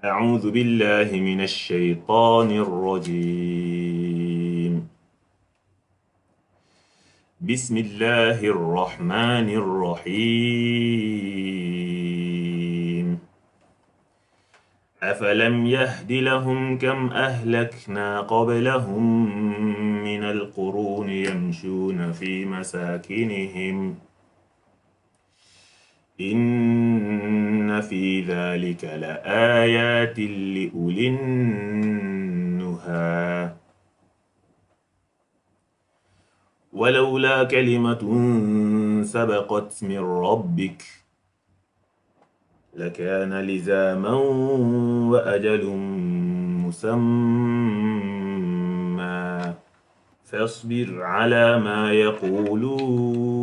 أعوذ بالله من الشيطان الرجيم. بسم الله الرحمن الرحيم. أفلم يهد لهم كم أهلكنا قبلهم من القرون يمشون في مساكنهم إن في ذلك لآيات لأولي النهى ولولا كلمة سبقت من ربك لكان لزاما وأجل مسمى فاصبر على ما يقولون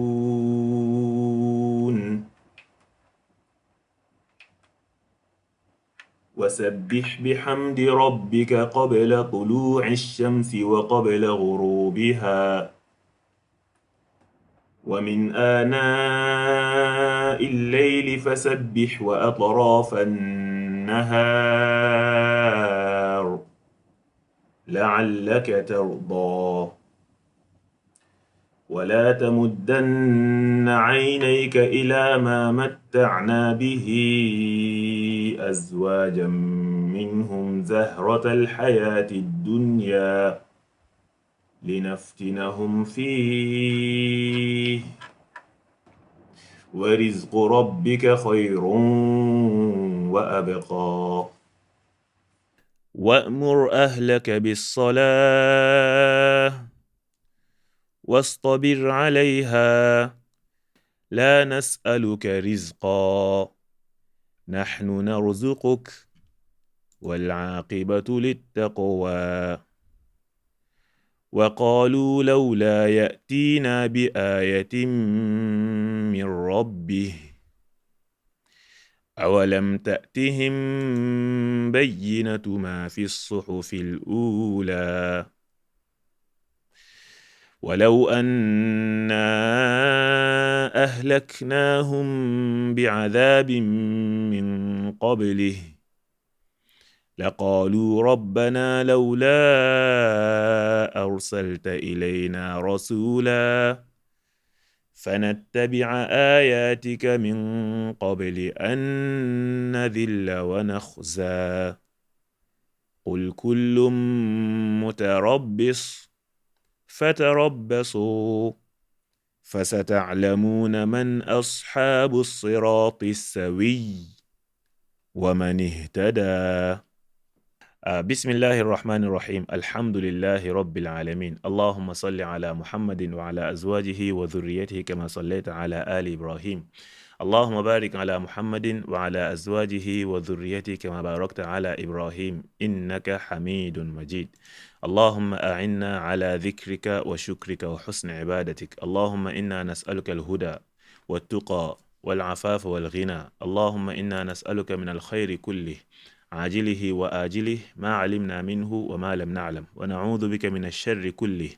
وسبح بحمد ربك قبل طلوع الشمس وقبل غروبها ومن آناء الليل فسبح وأطراف النهار لعلك ترضى ولا تمدن عينيك إلى ما متعنا به أزواجا منهم زهرة الحياة الدنيا لنفتنهم فيه ورزق ربك خير وأبقى وأمر أهلك بالصلاة واصطبر عليها لا نسألك رزقا نحن نرزقك والعاقبة للتقوى وقالوا لولا يأتينا بآية من ربه أولم تأتهم بينة ما في الصحف الأولى ولو أنا أهلكناهم بعذاب من قبله لقالوا ربنا لولا أرسلت إلينا رسولا فنتبع آياتك من قبل أن نذل ونخزى قل كل متربص فتربصوا فستعلمون من أصحاب الصراط السوي ومن اهتدى. بسم الله الرحمن الرحيم. الحمد لله رب العالمين. اللهم صل على محمد وعلى أزواجه وذريته كما صليت على آل إبراهيم. اللهم بارك على محمد وعلى أزواجه وذريته كما باركت على إبراهيم إنك حميد مجيد. اللهم أعنا على ذكرك وشكرك وحسن عبادتك. اللهم إنا نسألك الهدى والتقى والعفاف والغنى. اللهم إنا نسألك من الخير كله عاجله وآجله ما علمنا منه وما لم نعلم ونعوذ بك من الشر كله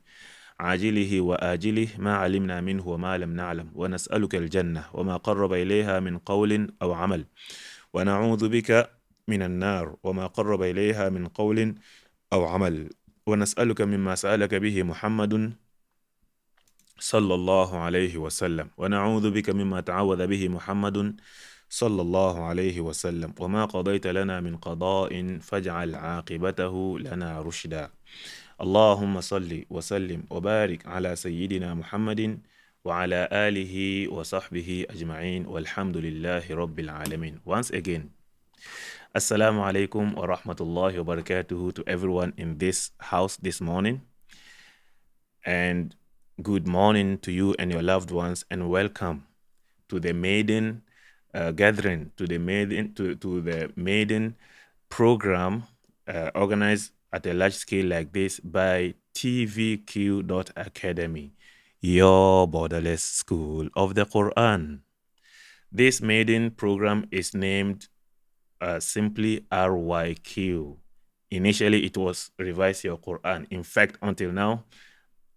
عاجله وآجله ما علمنا منه وما لم نعلم ونسألك الجنة وما قرب إليها من قول أو عمل ونعوذ بك من النار وما قرب إليها من قول أو عمل ونسألك مما سألك به محمد صلى الله عليه وسلم ونعوذ بك مما تعوذ به محمد صلى الله عليه وسلم وما قضيت لنا من قضاء فاجعل عاقبته لنا رشدا. اللهم صل وسلم وبارك على سيدنا محمد وعلى آله وصحبه أجمعين والحمد لله رب العالمين. Once again, Assalamu alaikum wa rahmatullahi wa barakatuhu to everyone in this house this morning, and good morning to you and your loved ones, and welcome to the maiden gathering, to the maiden program organized at a large scale like this by TVQ.Academy, your borderless school of the Qur'an. This maiden program is named simply RYQ. Initially, it was Revise Your Qur'an. In fact, until now,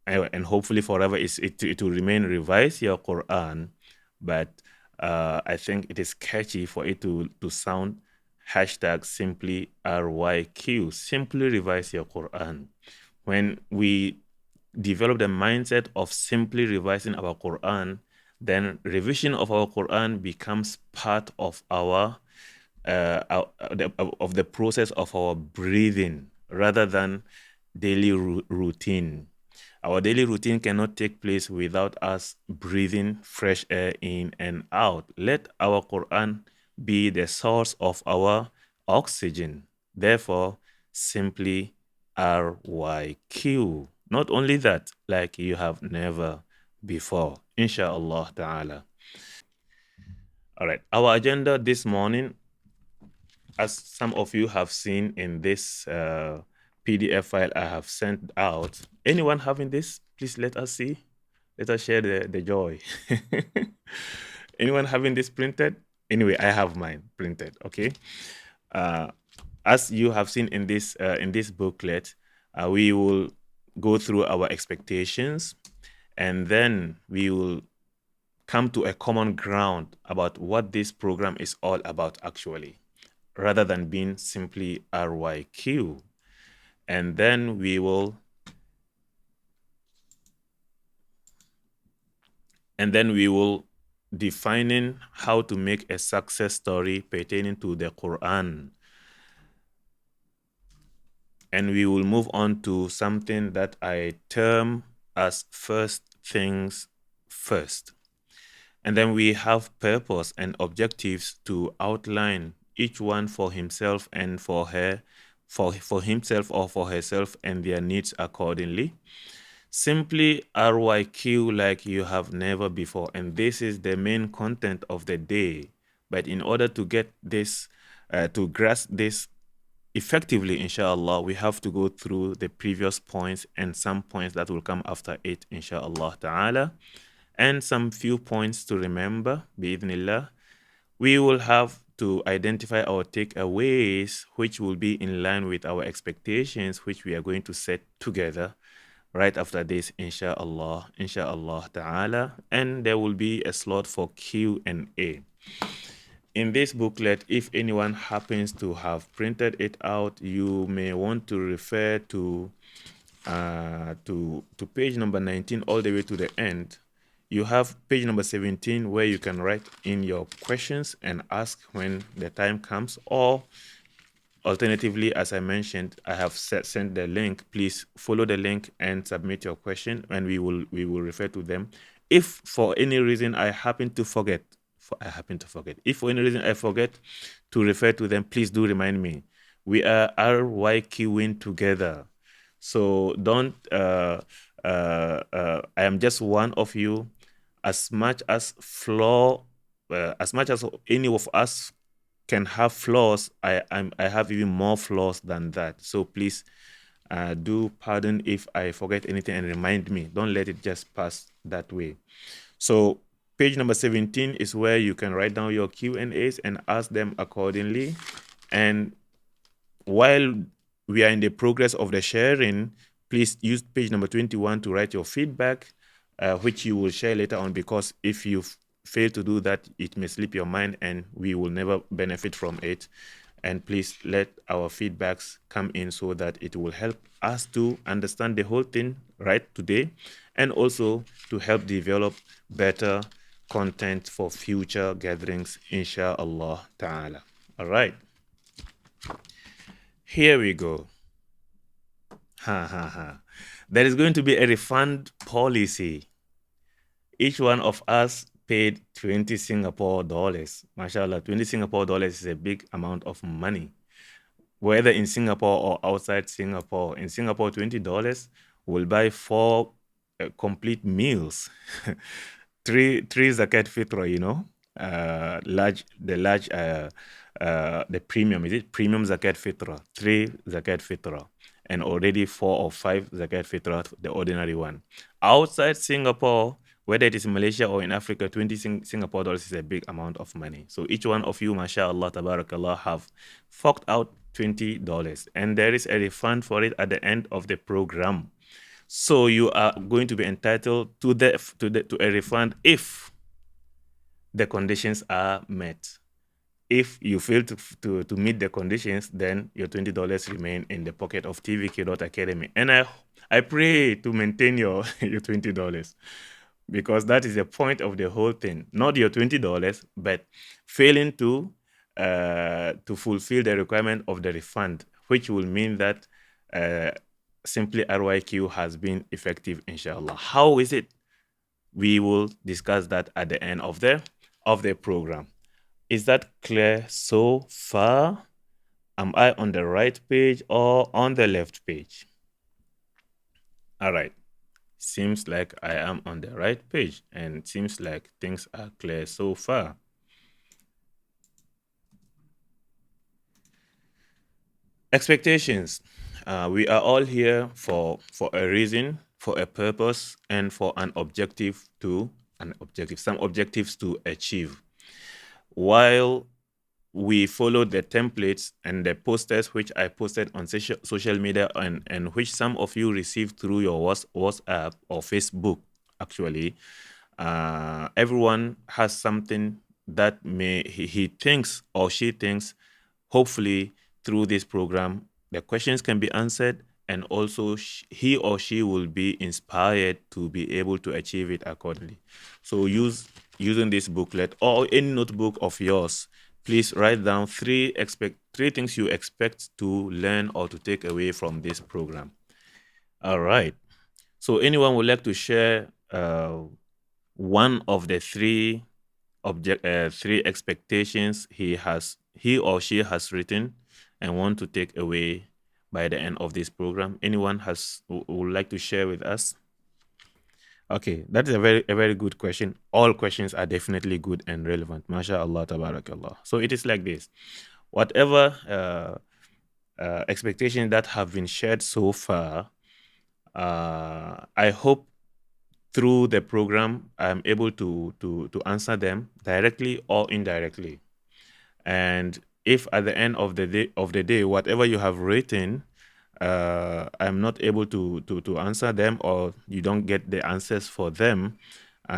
and hopefully forever, it will remain Revise Your Qur'an. But I think it is catchy for it to sound hashtag simply RYQ, simply revise your Quran. When we develop the mindset of simply revising our Quran, then revision of our Quran becomes part of of the process of our breathing rather than daily routine. Our daily routine cannot take place without us breathing fresh air in and out. Let our Quran be the source of our oxygen. Therefore, simply RYQ. Not only that, like you have never before. Insha'Allah ta'ala. All right. Our agenda this morning, as some of you have seen in this PDF file I have sent out. Anyone having this? Please let us see. Let us share the joy. Anyone having this printed? Anyway, I have mine printed. Okay. Uh, as you have seen in this booklet, we will go through our expectations, and then we will come to a common ground about what this program is all about actually, rather than being simply RYQ. And then we will defining how to make a success story pertaining to the Quran. And we will move on to something that I term as first things first. And then we have purpose and objectives to outline each one for himself and for her, for himself or for herself, and their needs accordingly. Simply RYQ like you have never before. And this is the main content of the day. But in order to get this, to grasp this effectively, inshallah, we have to go through the previous points and some points that will come after it, inshallah ta'ala, and some few points to remember, bi'idhnillah. We will have to identify our takeaways, which will be in line with our expectations, which we are going to set together right after this, inshallah ta'ala, and there will be a slot for Q&A. In this booklet, if anyone happens to have printed it out, you may want to refer to page number 19 all the way to the end. You have page number 17 where you can write in your questions and ask when the time comes, or alternatively, as I mentioned, I have sent the link. Please follow the link and submit your question, and we will refer to them. If for any reason I happen to forget, if for any reason I forget to refer to them, please do remind me. We are RYQing together, so don't. I am just one of you. As much as any of us can have flaws, I have even more flaws than that. So please do pardon if I forget anything and remind me. Don't let it just pass that way. So page number 17 is where you can write down your Q&As and ask them accordingly. And while we are in the progress of the sharing, please use page number 21 to write your feedback, which you will share later on, because if you fail to do that, it may slip your mind and we will never benefit from it. And please let our feedbacks come in so that it will help us to understand the whole thing right today, and also to help develop better content for future gatherings, insha'Allah ta'ala. All right. Here we go. There is going to be a refund policy. Each one of us paid 20 Singapore dollars. MashaAllah, 20 Singapore dollars is a big amount of money, whether in Singapore or outside Singapore. In Singapore, $20 will buy 4 complete meals. three zakat fitra, the premium, is it premium zakat fitra? 3 zakat fitra, and already 4 or 5 zakat fitra, the ordinary one. Outside Singapore, whether it is in Malaysia or in Africa, 20 Singapore dollars is a big amount of money. So each one of you, mashallah, tabarakallah, have forked out $20, and there is a refund for it at the end of the program. So you are going to be entitled to a refund if the conditions are met. If you fail to meet the conditions, then your $20 remain in the pocket of TVQ.Academy. And I pray to maintain your your $20, because that is the point of the whole thing. Not your $20, but failing to fulfill the requirement of the refund, which will mean that simply RYQ has been effective, inshallah. How is it? We will discuss that at the end of the program. Is that clear so far? Am I on the right page or on the left page? All right. Seems like I am on the right page, and seems like things are clear so far. Expectations. We are all here for a reason, for a purpose, and for some objectives to achieve. While we followed the templates and the posters which I posted on social media, and which some of you received through your WhatsApp or Facebook, actually, everyone has something that he thinks or she thinks, hopefully through this program, the questions can be answered, and also he or she will be inspired to be able to achieve it accordingly. So using this booklet or any notebook of yours, please write down three things you expect to learn or to take away from this program. All right. So anyone would like to share one of the three expectations he or she has written and want to take away by the end of this program? Anyone would like to share with us? Okay, that is a very good question. All questions are definitely good and relevant. MashaAllah, tabarakallah. So it is like this. Whatever expectations that have been shared so far, I hope through the program I'm able to answer them directly or indirectly. And if at the end of the day, whatever you have written, I'm not able to answer them, or you don't get the answers for them,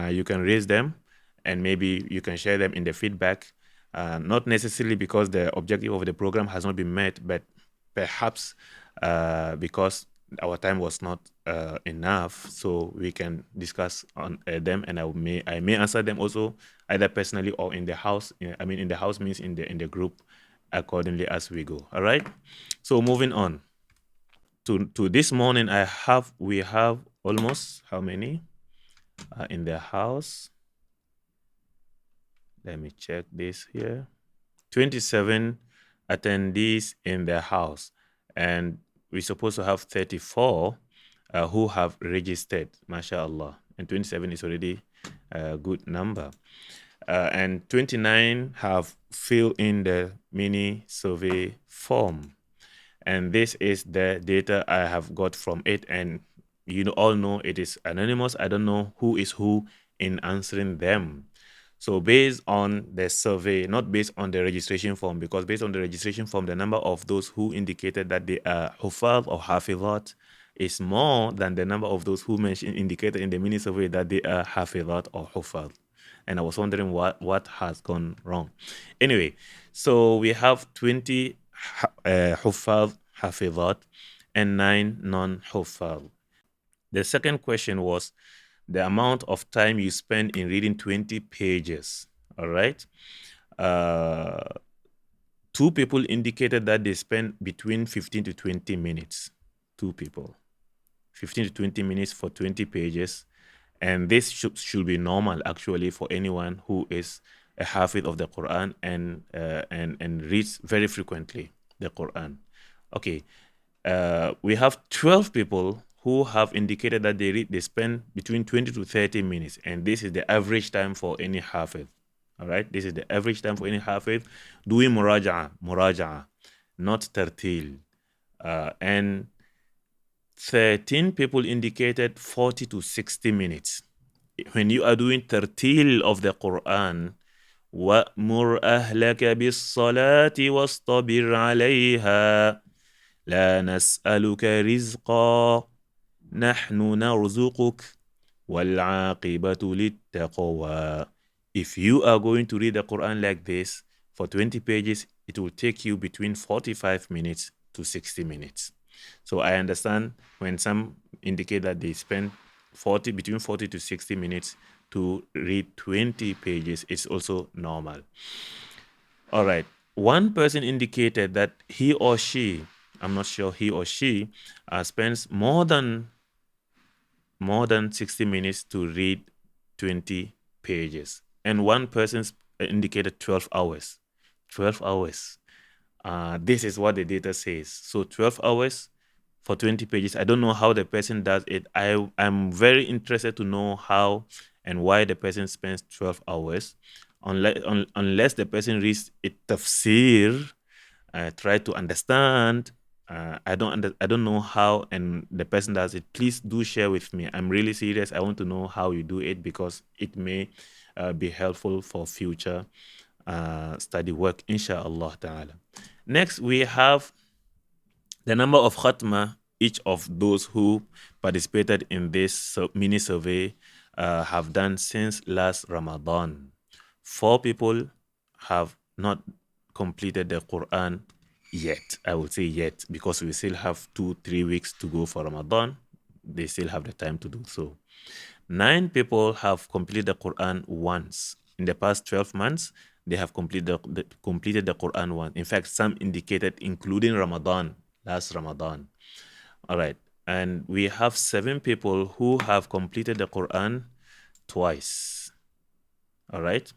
you can raise them, and maybe you can share them in the feedback. Not necessarily because the objective of the program has not been met, but perhaps because our time was not enough, so we can discuss on them, and I may answer them also, either personally or in the house. In the house means in the group, accordingly as we go. All right. So moving on to this morning, we have almost how many in the house? Let me check this here. 27 attendees in the house, and we're supposed to have 34 who have registered, mashallah, and 27 is already a good number. And 29 have filled in the mini survey form. And this is the data I have got from it. And you all know it is anonymous. I don't know who is who in answering them. So based on the survey, not based on the registration form, because based on the registration form, the number of those who indicated that they are Ḥuffāظ or Ḥāfiظāt is more than the number of those who indicated in the mini survey that they are Ḥāfiظāt or Ḥuffāظ. And I was wondering what has gone wrong. Anyway, so we have 20 Ḥuffāظ, Ḥāfiظāt, and 9 non-Ḥuffāظ. The second question was the amount of time you spend in reading 20 pages. All right. 2 people indicated that they spend between 15 to 20 minutes. 2 people. 15 to 20 minutes for 20 pages. And this should be normal, actually, for anyone who is a Ḥāfiz of the Qur'an and reads very frequently the Qur'an. Okay. We have 12 people who have indicated that they spend between 20 to 30 minutes. And this is the average time for any Ḥāfiz. All right. This is the average time for any Ḥāfiz doing muraja'a, not tartil. And 13 people indicated 40 to 60 minutes. When you are doing tartil of the Qur'an, وَأْمُرْ أَهْلَكَ بِالصَّلَاةِ وَاصْطَبِرْ عَلَيْهَا لَا نَسْأَلُكَ رِزْقًا نَحْنُ نَرْزُقُكَ وَالْعَاقِبَةُ لِلتَّقْوَى. If you are going to read the Qur'an like this, For 20 pages, it will take you between 45 minutes to 60 minutes. So I understand when some indicate that they spend between 40 to 60 minutes to read 20 pages, it's also normal. All right. One person indicated that he or she, I'm not sure he or she, spends more than 60 minutes to read 20 pages. And one person indicated 12 hours. 12 hours. This is what the data says. So 12 hours for 20 pages. I don't know how the person does it. I'm very interested to know how and why the person spends 12 hours. Unless the person reads a tafsir, try to understand. I don't know how and the person does it. Please do share with me. I'm really serious. I want to know how you do it because it may be helpful for future study work, inshallah ta'ala. Next, we have the number of khatma each of those who participated in this mini survey have done since last Ramadan. 4 people have not completed the Quran yet. I would say yet because we still have 2-3 weeks to go for Ramadan. They still have the time to do so. 9 people have completed the Quran once. In the past 12 months, they have completed the Quran once. In fact, some indicated including Ramadan, last Ramadan. All right. And we have 7 people who have completed the Quran twice. All right.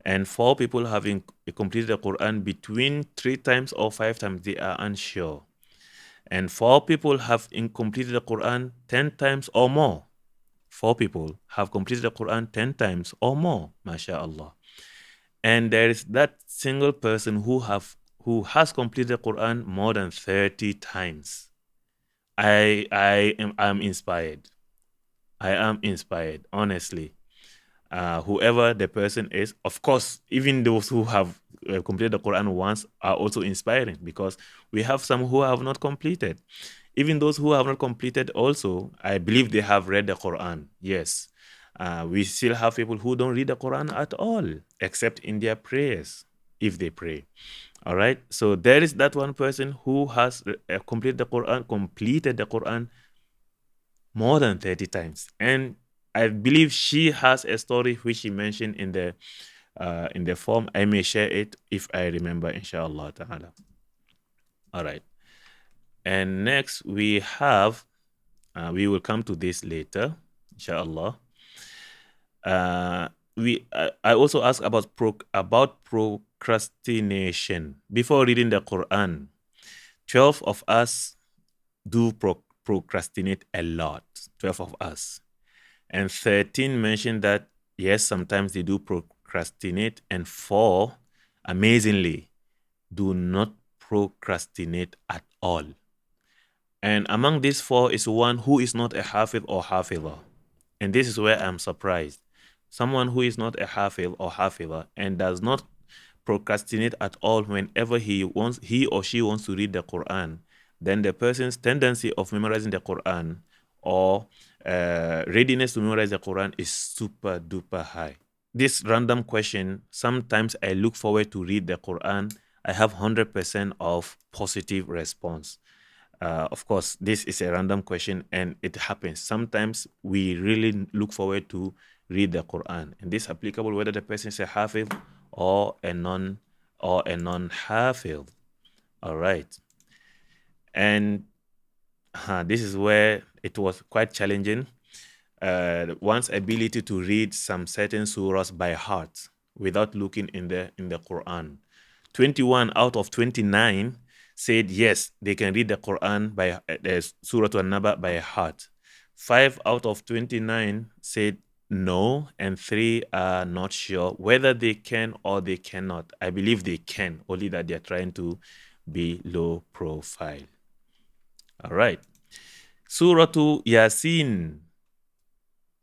And 4 people having completed the Quran between 3 times or 5 times, they are unsure. And 4 people have completed the Quran 10 times or more. 4 people have completed the Quran 10 times or more, mashallah. And there is that single person who has completed the Quran more than 30 times. I am inspired. I am inspired, honestly. Whoever the person is, of course, even those who have completed the Quran once are also inspiring because we have some who have not completed. Even those who have not completed also, I believe they have read the Quran. Yes. We still have people who don't read the Quran at all, except in their prayers, if they pray. All right. So there is that one person who has completed the Quran more than 30 times. And I believe she has a story which she mentioned in the form. I may share it if I remember, inshallah ta'ala. All right. And next we have, we will come to this later, inshallah. I also asked about procrastination. Before reading the Quran, 12 of us do procrastinate a lot, 12 of us. And 13 mentioned that, yes, sometimes they do procrastinate. And 4, amazingly, do not procrastinate at all. And among these 4 is one who is not a Ḥāfiz or Ḥāfidah. And this is where I'm surprised. Someone who is not a Ḥāfiz or Ḥāfidah and does not procrastinate at all whenever he or she wants to read the Quran, then the person's tendency of memorizing the Quran or readiness to memorize the Quran is super duper high. This random question, sometimes I look forward to read the Quran. I have 100% of positive response. Of course, this is a random question and it happens. Sometimes we really look forward to read the Quran. And this is applicable whether the person is a Ḥāfiz or a non-Ḥāfiz. All right. And this is where it was quite challenging. One's ability to read some certain surahs by heart without looking in the Quran. 21 out of 29 said yes, they can read the Quran by Surah An-Naba by heart. 5 out of 29 said no, and 3 are not sure whether they can or they cannot. I believe they can, only that they're trying to be low profile. All right. Surah Yasin,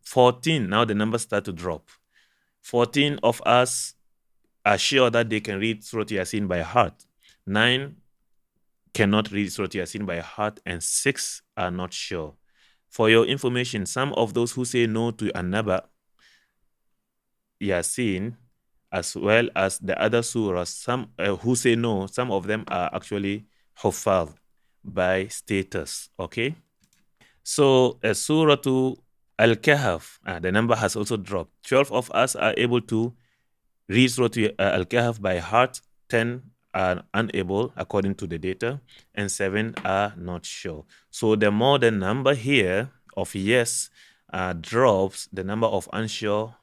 14. Now the numbers start to drop. 14 of us are sure that they can read Surah Yasin by heart. 9 cannot read Surah Yasin by heart, and 6 are not sure. For your information, some of those who say no to An-Naba Yasin as well as the other surahs. Some who say no, some of them are actually Ḥuffaz by status. Okay, so Surah to Al-Kahf, the number has also dropped. 12 of us are able to read Surah Al-Kahf by heart. 10 are unable according to the data, and 7 are not sure. So the more the number here of yes drops, the number of unsure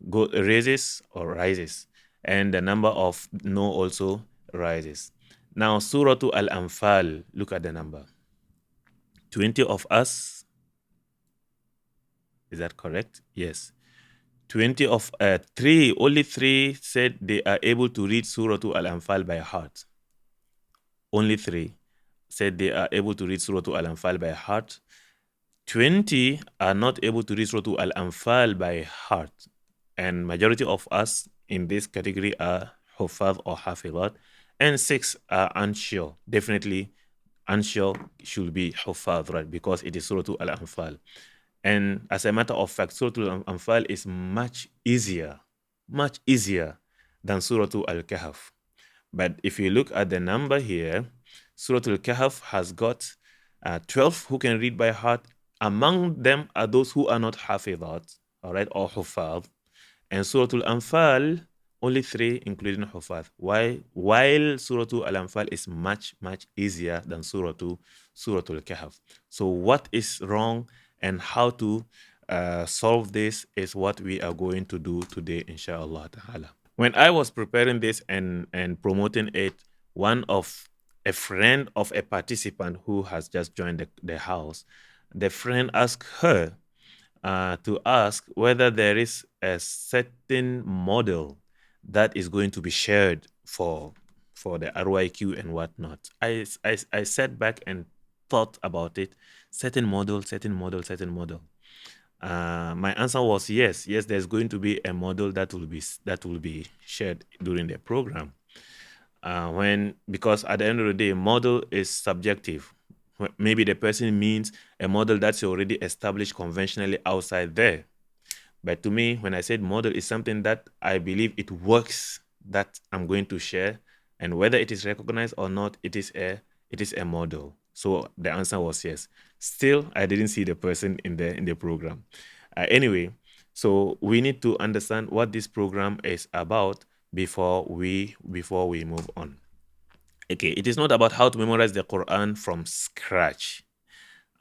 raises or rises, and the number of no also rises. Now Surah to Al-Anfal, look at the number. 20 of us, is that correct? Yes. 20 of only 3 said they are able to read Surah Al-Anfal by heart. Only 3 said they are able to read Surah Al-Anfal by heart. 20 are not able to read Surah Al-Anfal by heart. And majority of us in this category are Ḥuffaz or Ḥāfizat, and 6 are unsure. Definitely unsure should be Ḥuffaz, right? Because it is Surah Al-Anfal. And as a matter of fact, Surah Al-Anfal is much easier than Surah Al-Kahf. But if you look at the number here, Surah Al-Kahf has got 12 who can read by heart. Among them are those who are not Ḥāfiظat, all right, or Ḥuffaz. And Surah Al-Anfal, only 3, including Ḥuffaz. While Surah Al-Anfal is much easier than Surah Al-Kahf. So what is wrong and how to solve this is what we are going to do today, inshallah ta'ala. When I was preparing this and promoting it, a friend of a participant who has just joined the house, the friend asked her to ask whether there is a certain model that is going to be shared for the RYQ and whatnot. I sat back and thought about it. Certain model. My answer was yes. There's going to be a model that will be shared during the program. Because at the end of the day, model is subjective. Maybe the person means a model that's already established conventionally outside there. But to me, when I said model, is something that I believe it works, that I'm going to share, and whether it is recognized or not, it is a model. So the answer was yes. Still, I didn't see the person in the program. Anyway, so we need to understand what this program is about before we move on. Okay, it is not about how to memorize the Quran from scratch.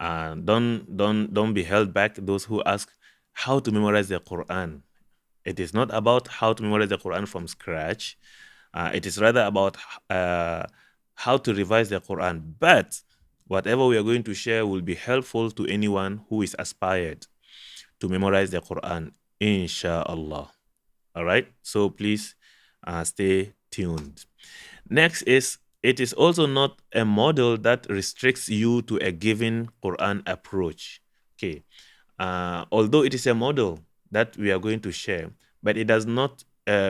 Don't be held back, those who ask how to memorize the Quran. It is not about how to memorize the Quran from scratch. It is rather about how to revise the Quran. But whatever we are going to share will be helpful to anyone who is aspired to memorize the Quran, inshallah. All right, so please stay tuned. Next is, it is also not a model that restricts you to a given Quran approach. Okay, although it is a model that we are going to share, but it does not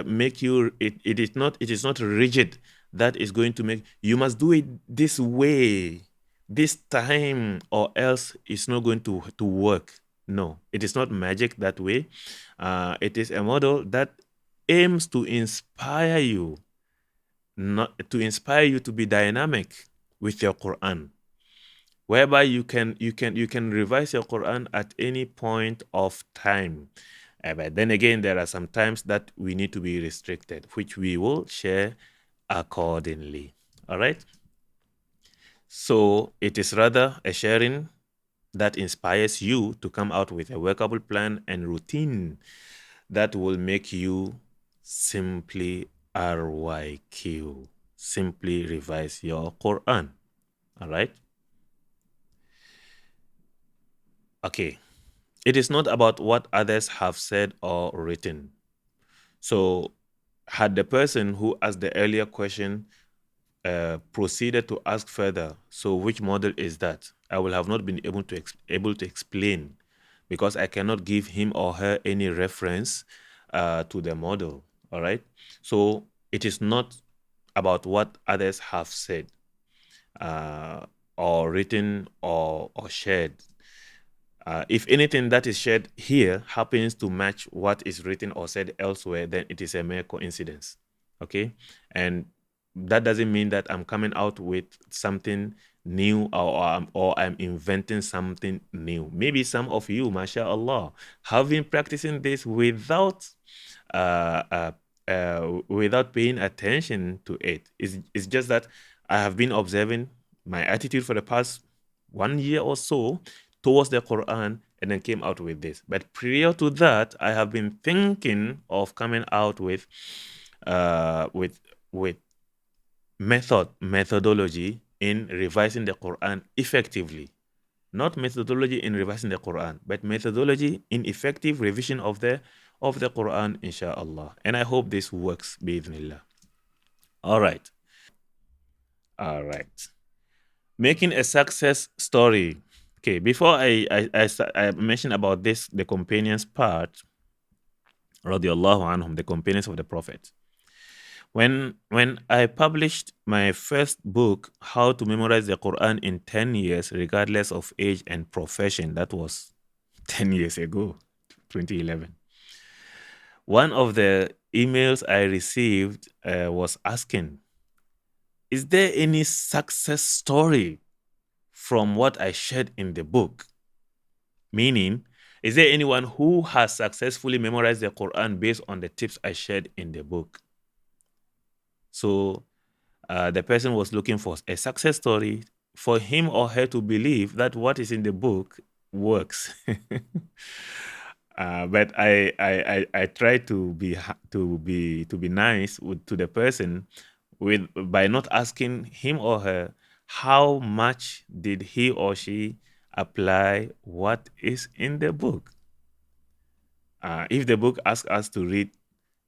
make you, it is not rigid, that is going to make you must do it this way, this time, or else it's not going to work. No, it is not magic that way. It is a model that aims to inspire you, to be dynamic with your Quran, whereby you can revise your Quran at any point of time. But then again, there are some times that we need to be restricted, which we will share accordingly. All right. So it is rather a sharing that inspires you to come out with a workable plan and routine that will make you simply RYQ, simply revise your Quran. All right. Okay. It is not about what others have said or written. So had the person who asked the earlier question proceeded to ask further, so which model is that? I will have not been able to explain, because I cannot give him or her any reference to the model. All right. So it is not about what others have said or written or shared. If anything that is shared here happens to match what is written or said elsewhere, then it is a mere coincidence. Okay? And that doesn't mean that I'm coming out with something new, or I'm inventing something new. Maybe some of you, mashallah, have been practicing this without paying attention to it. It's just that I have been observing my attitude for the past 1 year or so towards the Quran, and then came out with this. But prior to that, I have been thinking of coming out with uh, with with methodology in revising the Quran effectively. Not methodology in revising the Quran, but methodology in effective revision of the Quran, inshallah. And I hope this works, bi'idhnillah. All right. All right. Making a success story. Okay, before I mentioned about this, the companions part, radiallahu anhum, the companions of the Prophet. When I published my first book, How to Memorize the Quran in 10 years, regardless of age and profession, that was 10 years ago, 2011. One of the emails I received was asking, is there any success story from what I shared in the book? Meaning, is there anyone who has successfully memorized the Quran based on the tips I shared in the book? So the person was looking for a success story for him or her to believe that what is in the book works. But I try to be nice to the person by not asking him or her how much did he or she apply what is in the book. If the book asks us to read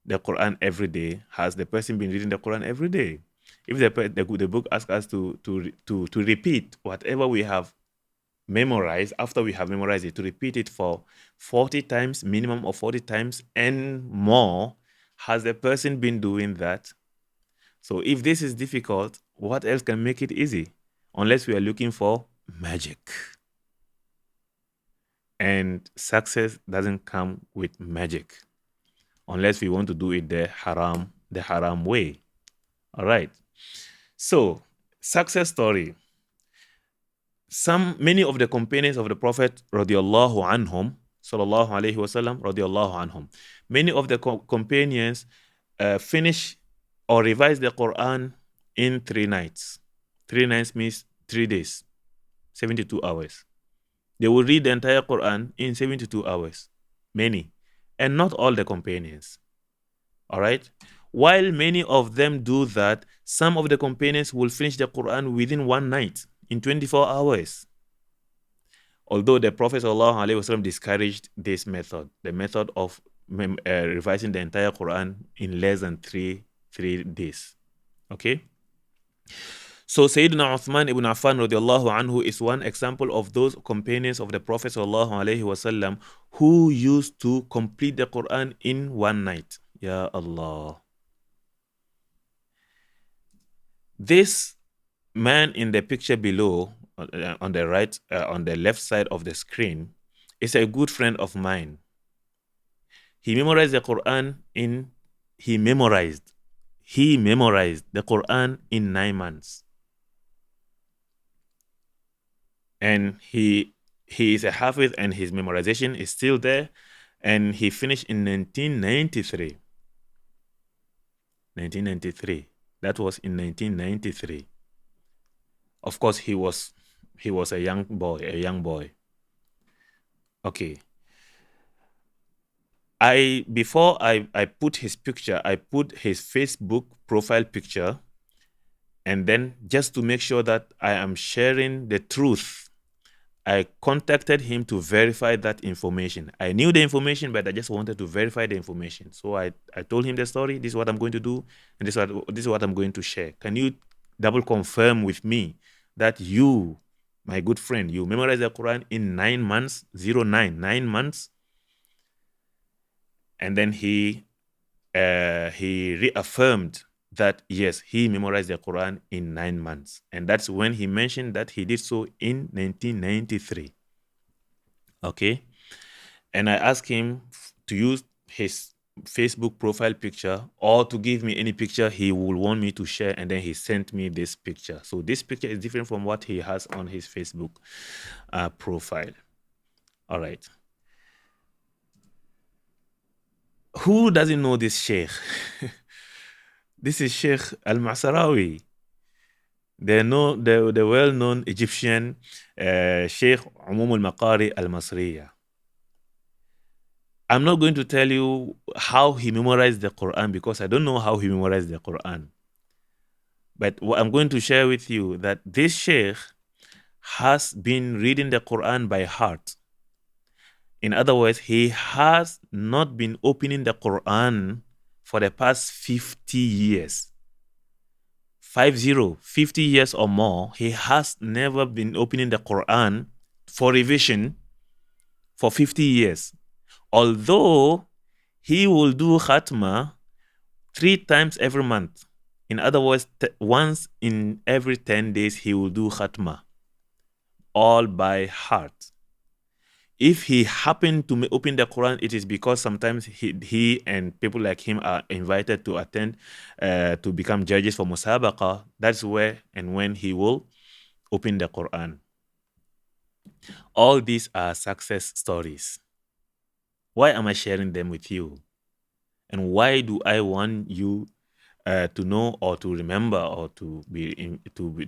the Quran every day, has the person been reading the Quran every day? If the book asks us to repeat whatever we have memorized, after we have memorized it, to repeat it for 40 times, minimum of 40 times and more, has the person been doing that? So if this is difficult, what else can make it easy? Unless we are looking for magic. And success doesn't come with magic, unless we want to do it the haram way. All right. So, success story. Many of the companions of the Prophet radiallahu anhum, sallallahu alaihi wasallam, radiallahu anhum, many of the companions finish or revise the Quran in 3 nights. 3 nights means 3 days, 72 hours. They will read the entire Quran in 72 hours. Many. And not all the companions. All right? While many of them do that, some of the companions will finish the Quran within 1 night, in 24 hours. Although the Prophet ﷺ discouraged this method, the method of revising the entire Quran in less than three days. Okay? So Sayyidina Uthman ibn Affan radiallahu anhu is one example of those companions of the Prophet ﷺ who used to complete the Quran in 1 night. Ya Allah. This man in the picture below, on the right, on the left side of the screen, is a good friend of mine. He memorized the Quran he memorized the Quran in 9 months. And he is a Ḥāfiz, and his memorization is still there, and he finished in 1993. 1993. That was in 1993. Of course, he was a young boy. Okay. Before I put his picture, I put his Facebook profile picture, and then just to make sure that I am sharing the truth, I contacted him to verify that information. I knew the information, but I just wanted to verify the information. So I told him the story. This is what I'm going to do, and this is what I'm going to share. Can you double confirm with me that you, my good friend, you memorized the Quran in 9 months, 9 months? And then he reaffirmed that yes, he memorized the Quran in 9 months. And that's when he mentioned that he did so in 1993. Okay. And I asked him to use his Facebook profile picture or to give me any picture he would want me to share. And then he sent me this picture. So this picture is different from what he has on his Facebook profile. All right. Who doesn't know this Sheikh? This is Sheikh Al-Masarawi, the well-known Egyptian Sheikh Umum al-Maqari al-Masriya. I'm not going to tell you how he memorized the Quran because I don't know how he memorized the Quran. But what I'm going to share with you that this Sheikh has been reading the Quran by heart. In other words, he has not been opening the Quran for the past 50 years. 50 years or more, he has never been opening the Quran for revision for 50 years. Although he will do khatma 3 times every month. In other words, once in every 10 days, he will do khatma, all by heart. If he happened to open the Quran, it is because sometimes he and people like him are invited to attend, to become judges for musabaqa. That's where and when he will open the Quran. All these are success stories. Why am I sharing them with you? And why do I want you to know or to remember or to be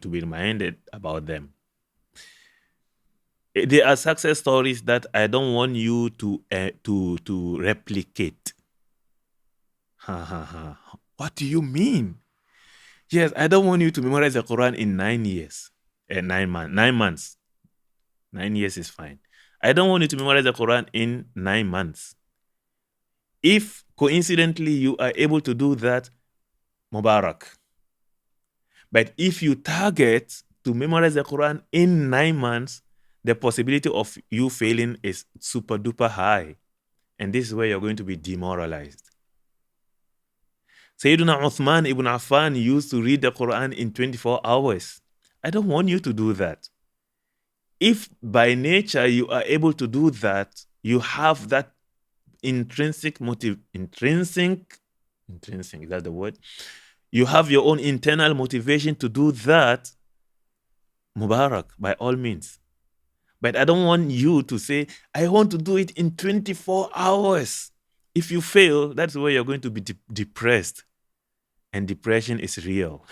reminded about them? They are success stories that I don't want you to replicate. Ha ha ha. What do you mean? Yes, I don't want you to memorize the Quran in 9 years. 9 months. 9 months. 9 years is fine. I don't want you to memorize the Quran in 9 months. If coincidentally you are able to do that, Mubarak. But if you target to memorize the Quran in 9 months, the possibility of you failing is super duper high. And this is where you're going to be demoralized. Sayyidina Uthman ibn Affan used to read the Quran in 24 hours. I don't want you to do that. If by nature you are able to do that, you have that intrinsic, is that the word? You have your own internal motivation to do that, Mubarak, by all means. But I don't want you to say, I want to do it in 24 hours. If you fail, that's where you're going to be depressed. And depression is real.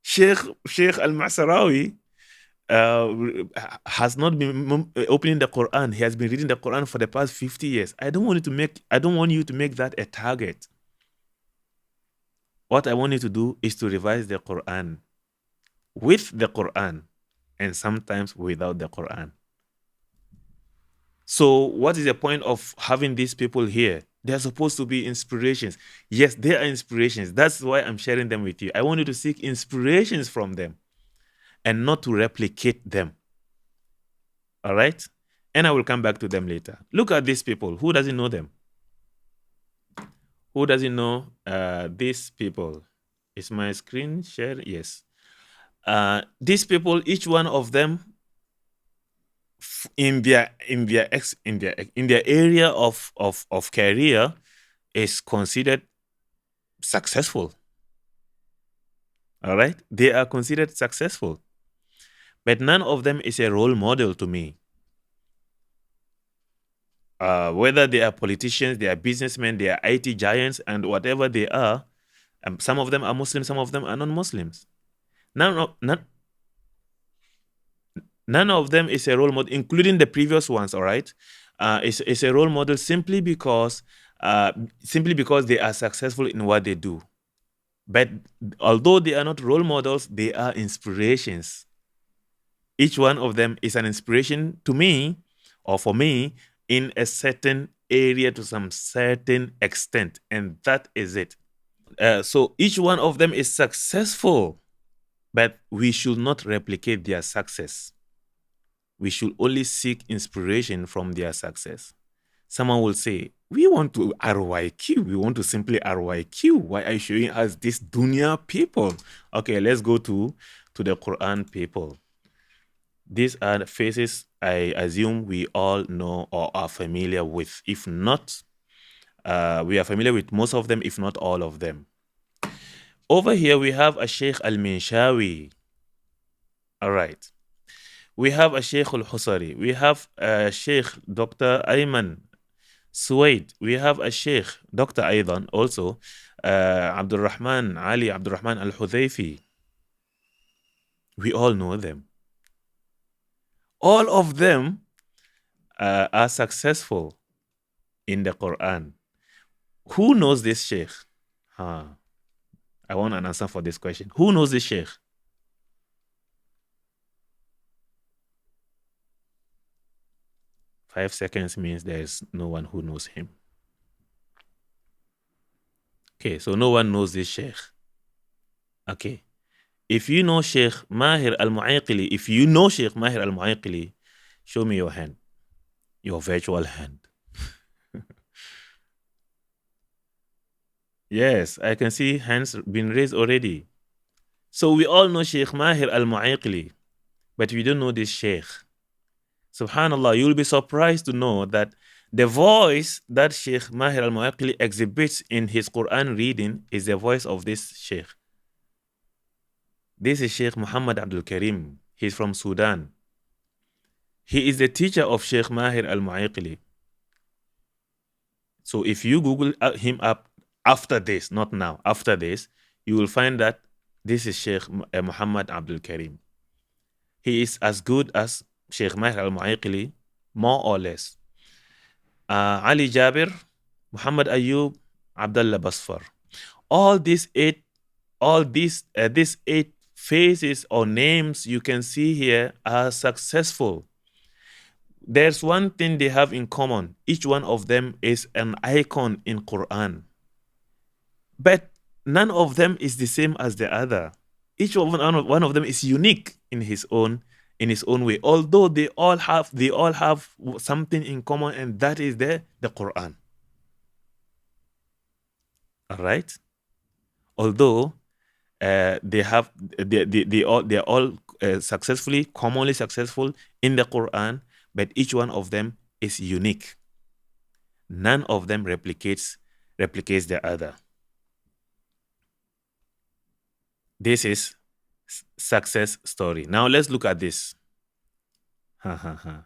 Sheikh Al-Masarawi has not been opening the Quran. He has been reading the Quran for the past 50 years. I don't want you to make that a target. What I want you to do is to revise the Quran with the Quran and sometimes without the Quran. So what is the point of having these people here? They're supposed to be inspirations. Yes, they are inspirations. That's why I'm sharing them with you. I want you to seek inspirations from them and not to replicate them. All right? And I will come back to them later. Look at these people. Who doesn't know them? Who doesn't know these people? Is my screen shared? Yes. These people, each one of them, in their area of career, is considered successful. All right? They are considered successful. But none of them is a role model to me. Whether they are politicians, they are businessmen, they are IT giants, and whatever they are, some of them are Muslims, some of them are non-Muslims. None of them is a role model, including the previous ones, all right? It's a role model simply because they are successful in what they do. But although they are not role models, they are inspirations. Each one of them is an inspiration to me, or for me, in a certain area to some certain extent. And that is it. So each one of them is successful, but we should not replicate their success. We should only seek inspiration from their success. Someone will say, we want to RYQ. We want to simply RYQ. Why are you showing us this dunya people? Okay, let's go to the Quran people. These are the faces I assume we all know or are familiar with. If not, we are familiar with most of them, if not all of them. Over here, we have a Sheikh Al-Minshawi. All right. We have a Sheikh Al-Husari. We have a Sheikh Dr. Ayman Suwaid. We have a Sheikh Dr. Aydan also, Abdul Rahman Ali Abdul Rahman Al-Hudhayfi. We all know them. All of them are successful in the Quran. Who knows this Sheikh? I want an answer for this question. Who knows this Sheikh? Five seconds means there's no one who knows him. Okay, so no one knows this Sheikh. Okay. If you know Sheikh Mahir Al-Mu'ayqili, if you know Sheikh Mahir Al-Mu'ayqili, show me your hand, your virtual hand. Yes, I can see hands been raised already. So we all know Sheikh Mahir Al-Mu'ayqili, but we don't know this Sheikh. Subhanallah, you'll be surprised to know that the voice that Sheikh Mahir Al-Mu'ayqili exhibits in his Quran reading is the voice of this Sheikh. This is Sheikh Muhammad Abdul Karim. He's from Sudan. He is the teacher of Sheikh Mahir Al-Mu'ayqili. So if you Google him up after this, not now, after this, you will find that this is Sheikh Muhammad Abdul Karim. He is as good as Sheikh Mahir Al-Mu'ayqili, more or less. Ali Jabir, Muhammad Ayub, Abdullah Basfar. All these eight faces or names you can see here are successful. There's one thing they have in common. Each one of them is an icon in Quran. But none of them is the same as the other. Each one of them is unique in his own way. Although they all have something in common, and that is the Quran. All right. Although they are all commonly successful in the Quran, but each one of them is unique. None of them replicates the other. This is success story. Now let's look at this. Al-Imam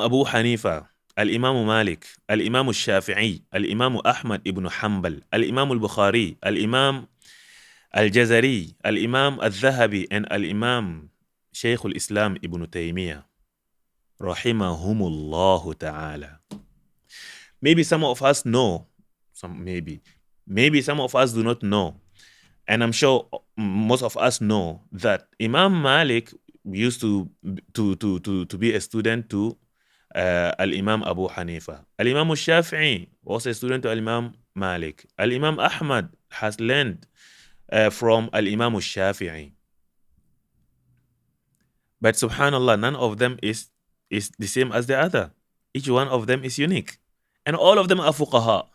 Abu Hanifa, Al-Imam Malik, Al-Imam Shafi'i, Al-Imam Ahmad ibn Hanbal, Al-Imam Al-Bukhari, Al-Imam Al-Jazari, Al-Imam Al-Dhahabi, and Al-Imam Shaykh al-Islam ibn Taymiyyah, rahimahumullahu ta'ala. Maybe some of us know, maybe some of us do not know. And I'm sure most of us know that Imam Malik used to be a student to Al-Imam Abu Hanifa. Al-Imam Shafi'i was a student to Al-Imam Malik. Al-Imam Ahmad has learned from Al-Imam Shafi'i. But subhanallah, none of them is the same as the other. Each one of them is unique. And all of them are fuqaha.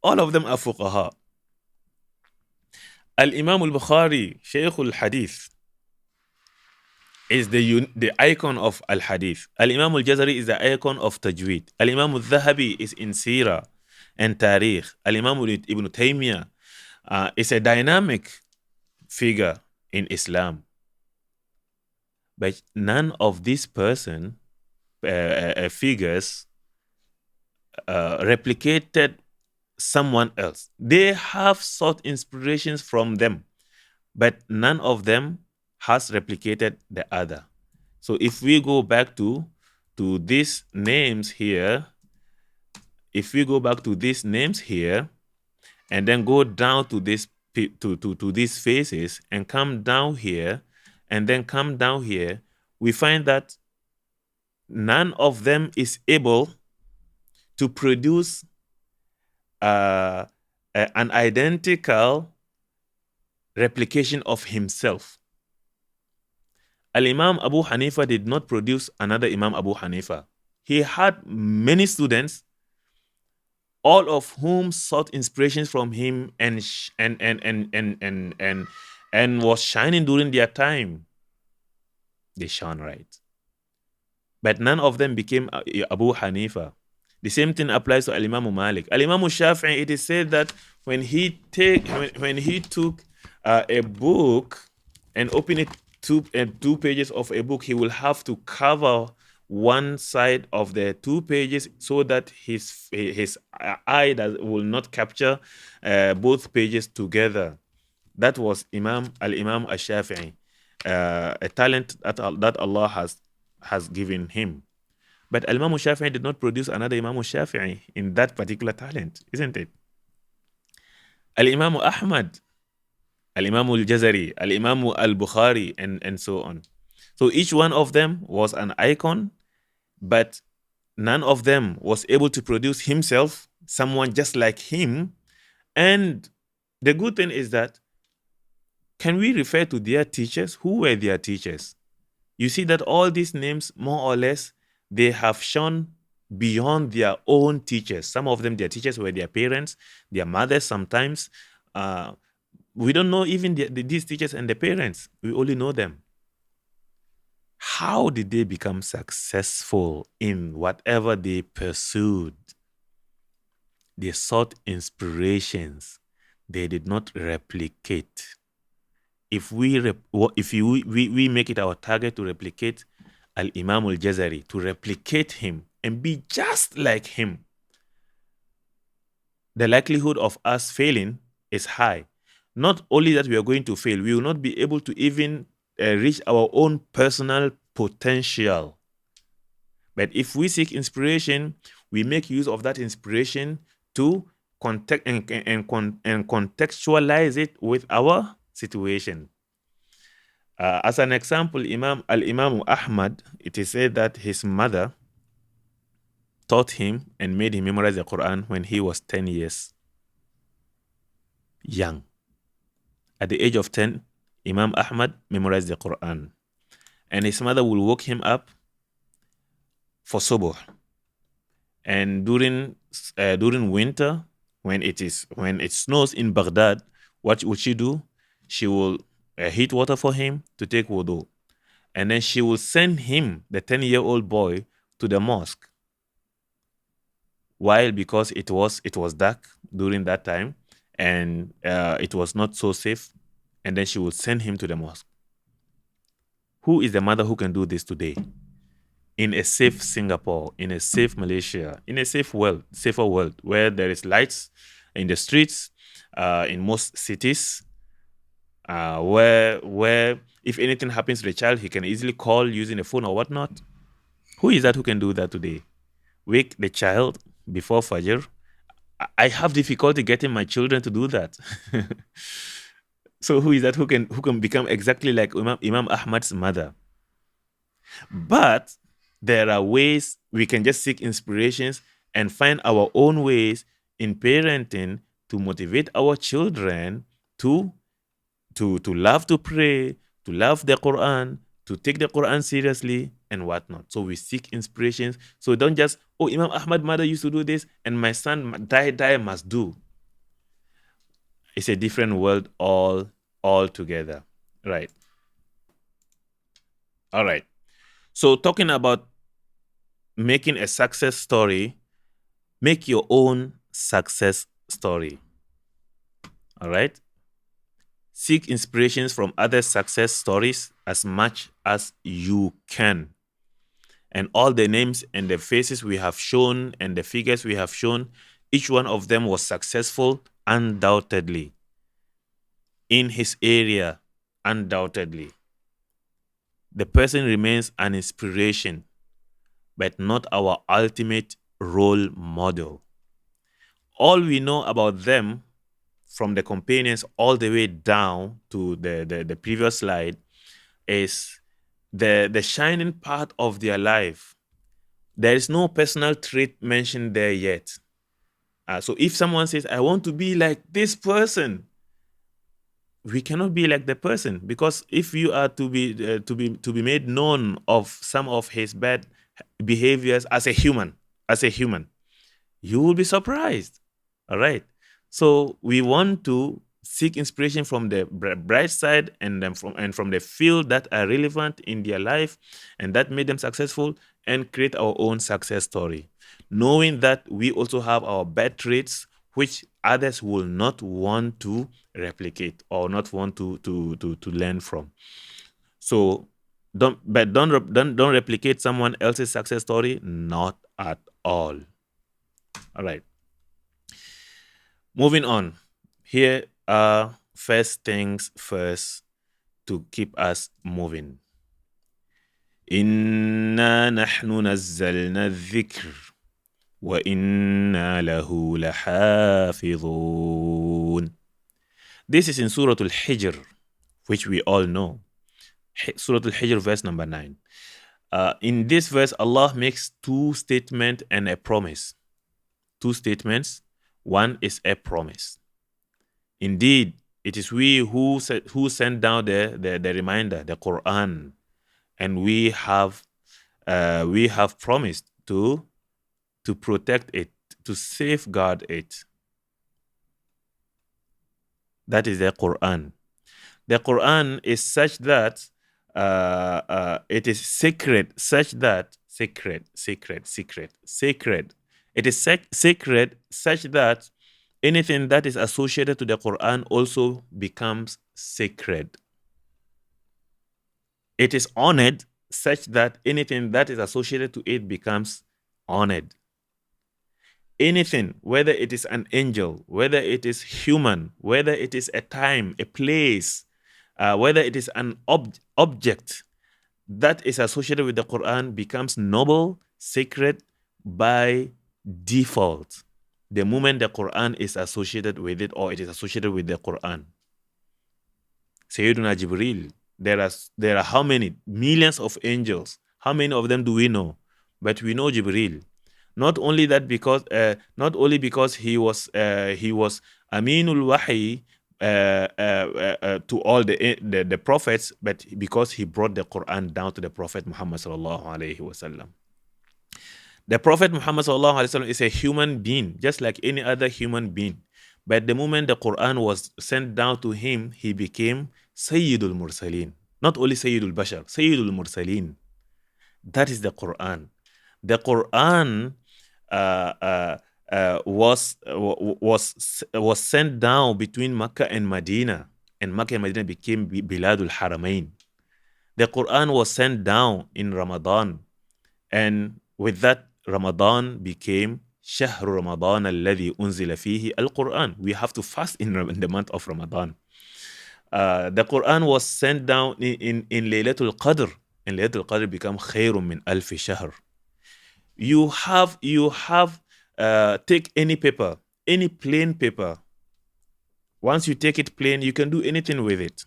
All of them are fuqaha. Al-Imam al-Bukhari, Shaykh al-Hadith, is the icon of al-Hadith. Al-Imam al-Jazari is the icon of Tajweed. Al-Imam al-Dhahabi is in Sirah and Tarikh. Al-Imam Ibn Taymiyyah is a dynamic figure in Islam. But none of these figures replicated someone else. They have sought inspirations from them, but none of them has replicated the other. So if we go back to these names here, and then go down to this to these faces and come down here, and then come down here, we find that none of them is able to produce an identical replication of himself. Al-Imam Abu Hanifa did not produce another Imam Abu Hanifa. He had many students, all of whom sought inspirations from him and and was shining during their time. They shone right. But none of them became Abu Hanifa. The same thing applies to Al-Imam Malik. Al-Imam Shafi'i, it is said that when he took a book and opened it two pages of a book, he will have to cover one side of the 2 pages so that his eye will not capture both pages together. That was Al-Imam Al-Shafi'i, a talent that Allah has given him. But Imam Shafi'i did not produce another Imam Shafi'i in that particular talent, isn't it? Al-Imam Ahmad, Al-Imam Al-Jazari, Al-Imam Al-Bukhari, and so on. So each one of them was an icon, but none of them was able to produce himself, someone just like him. And the good thing is that, can we refer to their teachers? Who were their teachers? You see that all these names, more or less, they have shown beyond their own teachers. Some of them, their teachers were their parents, their mothers sometimes. We don't know even these teachers and the parents. We only know them. How did they become successful in whatever they pursued? They sought inspirations. They did not replicate. If we make it our target to replicate Al-Imam Al-Jazari, to replicate him and be just like him, the likelihood of us failing is high. Not only that we are going to fail, we will not be able to even reach our own personal potential. But if we seek inspiration, we make use of that inspiration to contextualize it with our situation. As an example, Al-Imam Ahmad, it is said that his mother taught him and made him memorize the Qur'an when he was 10 years young. At the age of 10, Imam Ahmad memorized the Qur'an. And his mother will wake him up for subuh. And during winter, when it snows in Baghdad, what would she do? She will heat water for him to take wudu. And then she will send him, the 10-year-old boy, to the mosque. Why? Because it was dark during that time, and it was not so safe. And then she would send him to the mosque. Who is the mother who can do this today? In a safe Singapore, in a safe Malaysia, in a safer world, where there is lights in the streets, in most cities, where if anything happens to the child, he can easily call using a phone or whatnot. Who is that who can do that today? Wake the child before Fajr. I have difficulty getting my children to do that. So who is that who can become exactly like Imam Ahmad's mother? But there are ways we can just seek inspirations and find our own ways in parenting to motivate our children to love to pray, to love the Quran, to take the Quran seriously and whatnot. So we seek inspirations. So don't just, Imam Ahmad's mother used to do this and my son die must do. It's a different world all together. Right. All right. So talking about making a success story, make your own success story. All right. Seek inspirations from other success stories as much as you can. And all the names and the faces we have shown and the figures we have shown, each one of them was successful, undoubtedly. In his area, undoubtedly. The person remains an inspiration, but not our ultimate role model. All we know about them, from the companions all the way down to the previous slide, is the shining part of their life. There is no personal trait mentioned there yet. So if someone says, I want to be like this person, we cannot be like the person, because if you are to be made known of some of his bad behaviors as a human, you will be surprised. All right. So we want to seek inspiration from the bright side and from the field that are relevant in their life and that made them successful, and create our own success story, knowing that we also have our bad traits which others will not want to replicate or not want to learn from. So don't replicate someone else's success story, not at all. All right. Moving on. Here are first things first to keep us moving. إنا نحن نزلنا الذكر وإنا له لحافظون. This is in Surah Al-Hijr, which we all know. Surah Al-Hijr, verse number 9. In this verse, Allah makes two statements and a promise. Two statements. One is a promise. Indeed, it is we who sent down the reminder, the Qur'an, and we have promised to protect it, to safeguard it. That is the Qur'an. The Qur'an is such that it is sacred, such that sacred. It is sacred such that anything that is associated to the Qur'an also becomes sacred. It is honored such that anything that is associated to it becomes honored. Anything, whether it is an angel, whether it is human, whether it is a time, a place, whether it is an object that is associated with the Quran becomes noble, sacred by default. The moment the Quran is associated with it or it is associated with the Quran. Sayyiduna Jibreel, there are how many? Millions of angels. How many of them do we know? But we know Jibreel. Not only because he was Aminul Wahi to all the prophets, but because he brought the Quran down to the Prophet Muhammad sallallahu alaihi wasallam. The Prophet Muhammad sallallahu alaihi wasallam is a human being, just like any other human being. But the moment the Quran was sent down to him, he became Sayyidul Mursaleen. Not only Sayyidul Bashar, Sayyidul Mursaleen. That is the Quran. The Quran was sent down between Makkah and Medina, and Makkah and Medina became Biladul Haramain. The Quran was sent down in Ramadan, and with that Ramadan became Shahr Ramadan alladhi unzila fihi al-Quran. We have to fast in the month of Ramadan. The Quran was sent down in Laylatul Qadr, and Laylatul Qadr became Khayrun min Alfi Shahr. You have take any paper, any plain paper. Once you take it plain, you can do anything with it.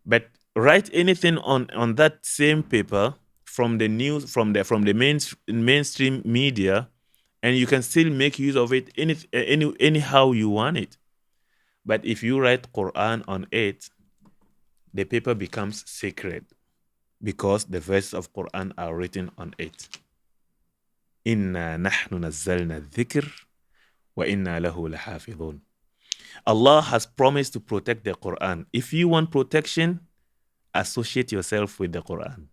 But write anything on that same paper from the news, from the mainstream media, and you can still make use of it anyhow you want it. But if you write Quran on it, the paper becomes sacred because the verses of Quran are written on it. Inna nahnu nazzalna dhikr wa inna lahu lahafidhun. Allah has promised to protect the Quran. If you want protection, associate yourself with the Quran.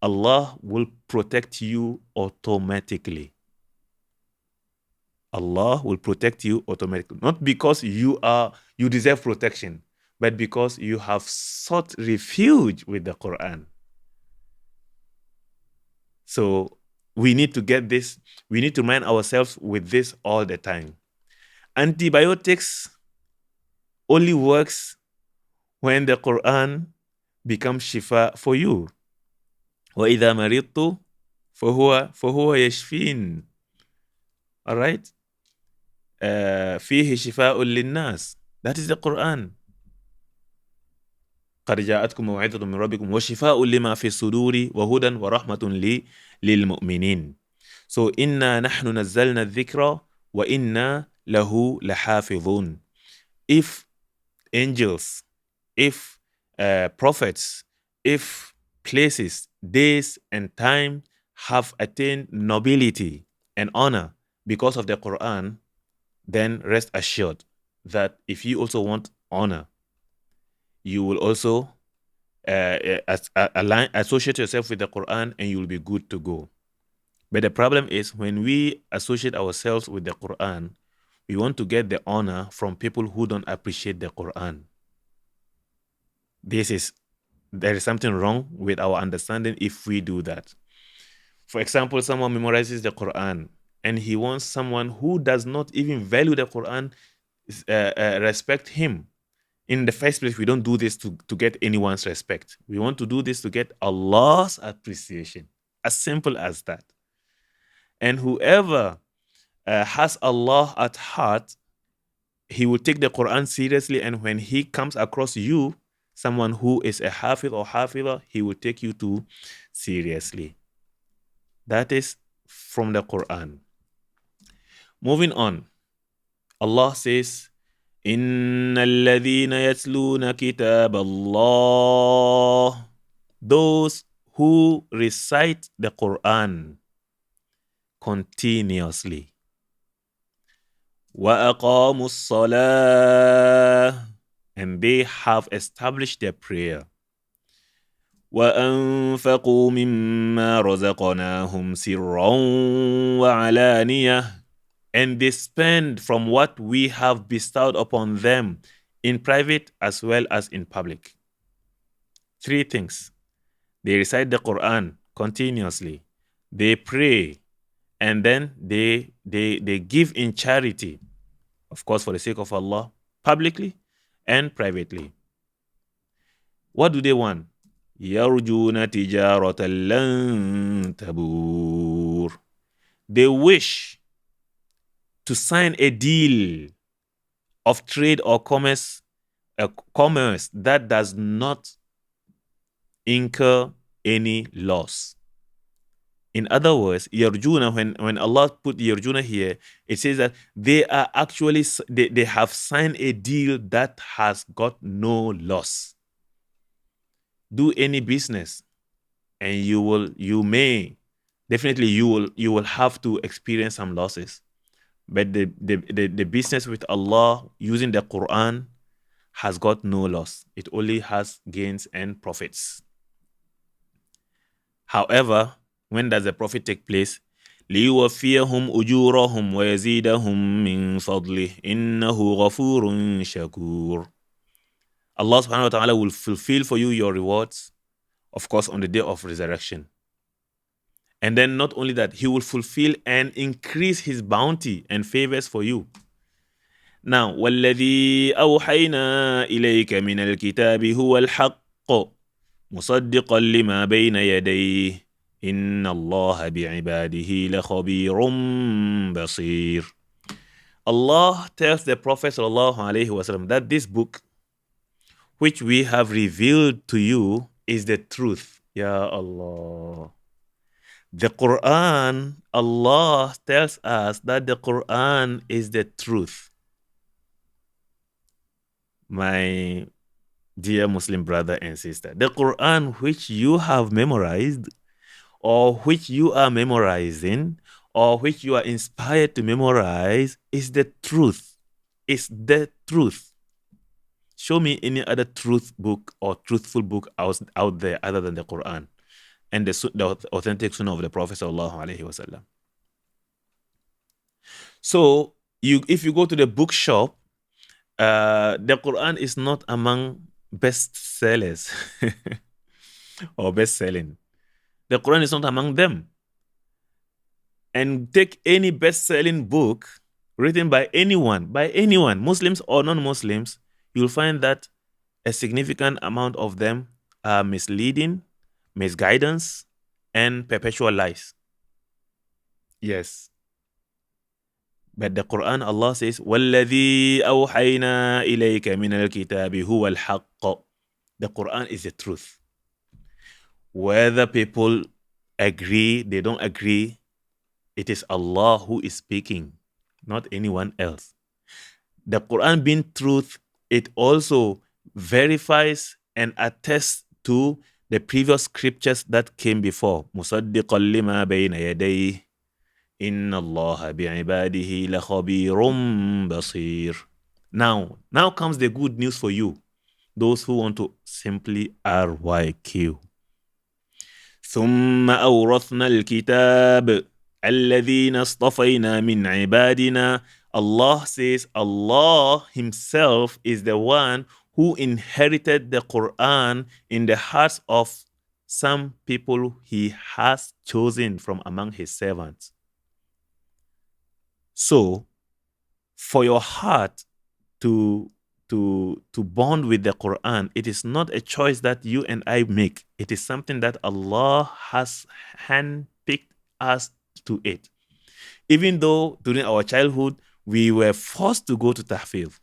Allah will protect you automatically. Allah will protect you automatically. Not because you deserve protection, but because you have sought refuge with the Quran. So we need to get this. We need to remind ourselves with this all the time. Antibiotics only works when the Quran becomes shifa for you. وَإِذَا مَرِضْتُ فَهُوَ يَشْفِينَ. All right? فِيهِ شِفَاءٌ لِلنَّاسِ. That is the Quran. قَدْ جَاءَتْكُمْ مَوْعِظَةٌ مِّن رَبِّكُمْ وَشِفَاءٌ لِمَا فِي الصُّدُورِ وَهُدًى وَرَحْمَةٌ لِلْمُؤْمِنِينَ. So إِنَّا نَحْنُ نَزَّلْنَا الذِّكْرَ وَإِنَّا لَهُ لَحَافِظُونَ. If angels, if prophets, if places, days, and time have attained nobility and honor because of the Quran, then rest assured that if you also want honor, you will also associate yourself with the Quran and you'll be good to go. But the problem is when we associate ourselves with the Quran, we want to get the honor from people who don't appreciate the Quran. There is something wrong with our understanding if we do that. For example, someone memorizes the Quran and he wants someone who does not even value the Quran respect him. In the first place, we don't do this to get anyone's respect. We want to do this to get Allah's appreciation. As simple as that. And whoever has Allah at heart, he will take the Quran seriously. And when he comes across you, someone who is a Ḥāfiz or Ḥāfidah, he will take you too seriously. That is from the Quran. Moving on. Allah says, إِنَّ الَّذِينَ يَتْلُونَ كِتَابَ اللَّهِ, those who recite the Quran continuously. وَأَقَامُوا الصَّلَاةِ, and they have established their prayer. وَأَنفَقُوا مِمَّا رَزَقْنَاهُمْ سِرًّا وَعَلَانِيَةً, and they spend from what we have bestowed upon them in private as well as in public. 3 things. They recite the Quran continuously. They pray. And then they give in charity. Of course, for the sake of Allah, publicly and privately. What do they want? يَرْجُونَ تِجَارَةً لَّن تَبُورَ. They wish to sign a deal of trade or commerce that does not incur any loss. In other words, yarjuna, when Allah put yarjuna here, it says that they are actually, they have signed a deal that has got no loss. Do any business and you will have to experience some losses. But the business with Allah using the Quran has got no loss. It only has gains and profits. However, when does the profit take place? لِيُوَفِّيَهُمْ أُجُورَهُمْ وَيَزِيدَهُمْ مِنْ فَضْلِهِ إِنَّهُ غَفُورٌ شَكُورٌ. Allah subhanahu wa ta'ala will fulfill for you your rewards, of course, on the day of resurrection. And then not only that, He will fulfill and increase His bounty and favors for you. Now, وَالَّذِي أَوْحَيْنَا إِلَيْكَ مِنَ الْكِتَابِ هُوَ الْحَقُّ مُصَدِّقًا لِمَا بَيْنَ يَدَيْهِ إِنَّ اللَّهَ بِعِبَادِهِ لَخَبِيرٌ بَصِيرٌ. Allah tells the Prophet ﷺ that this book, which we have revealed to you, is the truth. Ya Allah. The Quran, Allah tells us that the Quran is the truth. My dear Muslim brother and sister, the Quran which you have memorized, or which you are memorizing, or which you are inspired to memorize, is the truth. It's the truth. Show me any other truth book or truthful book out there other than the Quran and the authentic sunnah of the Prophet sallallahu alaihi wasallam. So, if you go to the bookshop, the Quran is not among bestsellers or best-selling. The Quran is not among them. And take any best-selling book written by anyone, Muslims or non-Muslims, you'll find that a significant amount of them are misleading, misguidance, and perpetual lies. Yes. But the Quran, Allah says, وَالَّذِي أَوْحَيْنَا إِلَيْكَ مِنَ الْكِتَابِ هُوَ الْحَقُّ. The Quran is the truth. Whether people agree, they don't agree, it is Allah who is speaking, not anyone else. The Quran being truth, it also verifies and attests to the previous scriptures that came before. مُصَدِّقًا لِمَا بَيْنَ يَدَيْهِ إِنَّ اللَّهَ بِعِبَادِهِ لَخَبِيرٌ بَصِيرٌ. Now comes the good news for you, those who want to simply RYQ. ثم أورثنا الكتاب الذين اصطفينا من عبادنا. Allah says Allah himself is the one who inherited the Quran in the hearts of some people he has chosen from among his servants. So, for your heart to bond with the Quran, it is not a choice that you and I make. It is something that Allah has handpicked us to it. Even though during our childhood we were forced to go to tahfiz,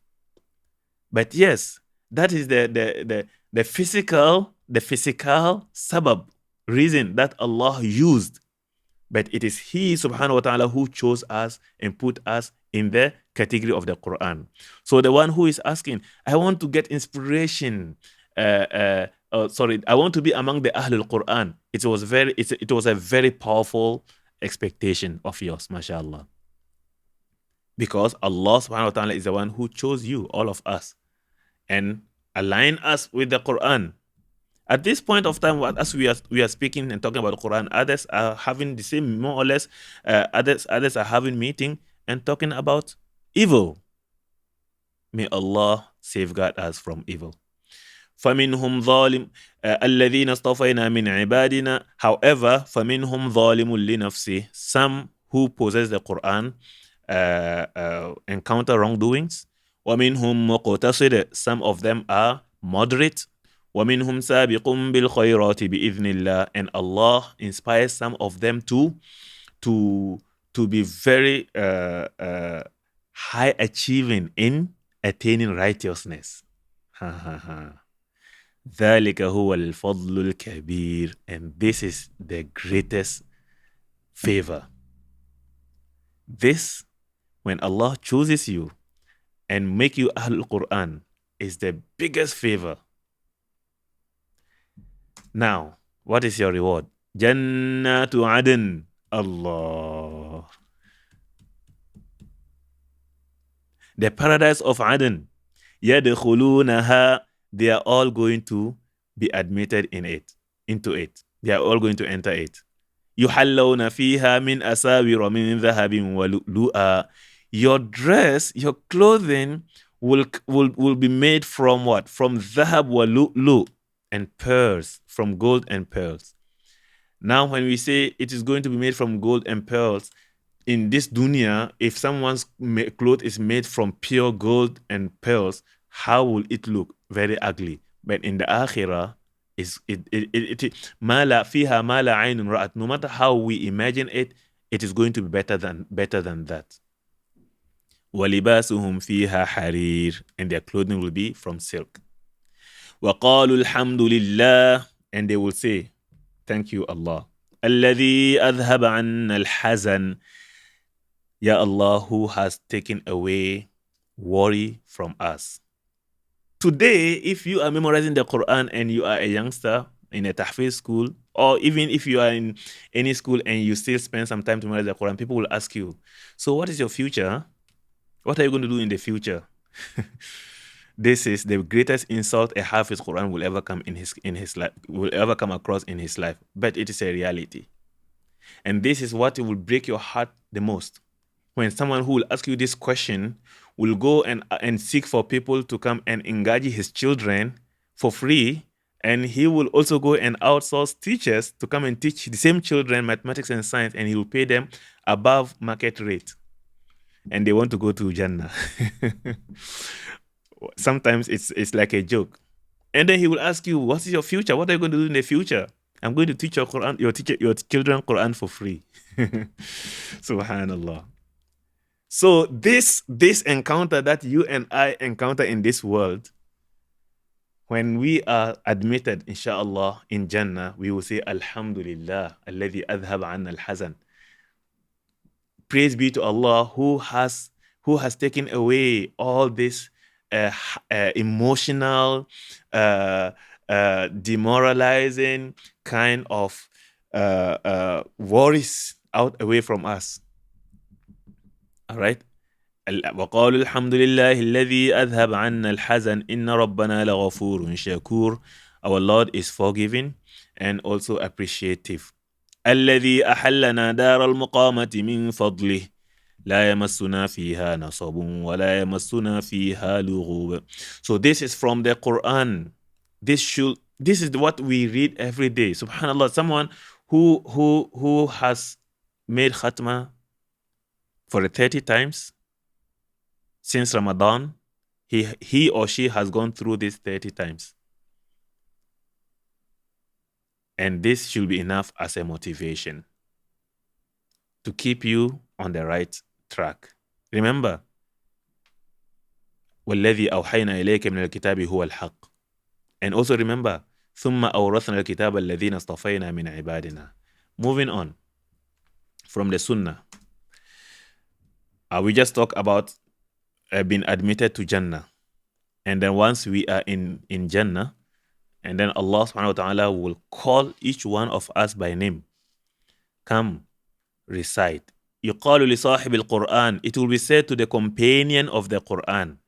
but yes, that is the physical sabab reason that Allah used. But it is He subhanahu wa ta'ala who chose us and put us in the category of the Quran. So the one who is asking, I want to get inspiration. I want to be among the Ahlul Quran. It was a very powerful expectation of yours, mashallah. Because Allah subhanahu wa ta'ala is the one who chose you, all of us, and align us with the Quran. At this point of time, as we are speaking and talking about the Quran, others are having the same, more or less. Others are having meeting and talking about evil. May Allah safeguard us from evil. فَمِنْهُمْ ظَالِمٌ الَّذِينَ اصْطَفَيْنَا مِنْ عِبَادِنَا. However, فَمِنْهُمْ ظَالِمٌ لِنَفْسِهِ. Some who possess the Quran encounter wrongdoings. وَمِنْهُمْ مُقْتَصِدٌ. Some of them are moderate. وَمِنْهُمْ سَابِقٌ بِالْخَيْرَاتِ بِإِذْنِ اللَّهِ. And Allah inspires some of them to be very high achieving in attaining righteousness. ذَلِكَ هُوَ الْفَضْلُ الْكَبِيرُ. And this is the greatest favor. This, when Allah chooses you and make you Ahlul Quran, is the biggest favor. Now, what is your reward? Jannatu Aden. Allah. The paradise of Aden. Yadkhulunaha. They are all going to be admitted into it. They are all going to enter it. Yuhallawna fiha min asawira min dhahabin wa lu'lu'a. Your dress, your clothing will be made from what? From dhahab wa lu'lu'. And pearls, from gold and pearls. Now, when we say it is going to be made from gold and pearls, in this dunya, if someone's cloth is made from pure gold and pearls, how will it look? Very ugly. But in the akhirah, no matter how we imagine it, it is going to be better than that. وَلِبَاسُهُمْ فِيهَا حَرِيرٌ. And their clothing will be from silk. وَقَالُوا الْحَمْدُ لِلَّهِ. And they will say, thank you, Allah. الَّذِي أَذْهَبَ عَنَّا الْحَزَنَ. Ya Allah, who has taken away worry from us. Today, if you are memorizing the Quran and you are a youngster in a tahfiz school, or even if you are in any school and you still spend some time to memorize the Quran, people will ask you, so what is your future? What are you going to do in the future? This is the greatest insult a Ḥāfiz Quran will ever come across in his life. But it is a reality. And this is what will break your heart the most. When someone who will ask you this question will go and seek for people to come and engage his children for free, and he will also go and outsource teachers to come and teach the same children mathematics and science, and he will pay them above market rate. And they want to go to Jannah. Sometimes it's like a joke. And then he will ask you, what is your future? What are you going to do in the future? I'm going to teach your children Quran for free. Subhanallah. So this encounter that you and I encounter in this world, when we are admitted, inshallah, in Jannah, we will say, Alhamdulillah, alladhi adhhab anna al-hazan. Praise be to Allah who has taken away all this emotional, demoralizing kind of worries away from us. All right. وقالوا الحمد لله الذي أذهب عنا الحزن إن ربنا لغفور شكور. Our Lord is forgiving and also appreciative. الذي أحلنا دار المقامة من فضله لا يمسنا فيها نصب ولا يمسنا فيها لغوب. So this is from the Quran. This is what we read every day. Subhanallah, someone who has made khatma for 30 times since Ramadan, he or she has gone through this 30 times. And this should be enough as a motivation to keep you on the right track. Remember, وَالَّذِي أَوْحَيْنَا إِلَيْكَ مِنَ الْكِتَابِ هُوَ الْحَقِّ. And also remember, ثُمَّ أَوْرَثْنَا الْكِتَابَ الَّذِينَ اصْطَفَيْنَا مِنْ عِبَادِنَا. Moving on from the Sunnah. We just talked about being admitted to Jannah. And then once we are in Jannah, and then Allah subhanahu wa ta'ala will call each one of us by name. Come, recite. يُقَالُ لِصَاحِبِ الْقُرْآنِ. It will be said to the companion of the Qur'an.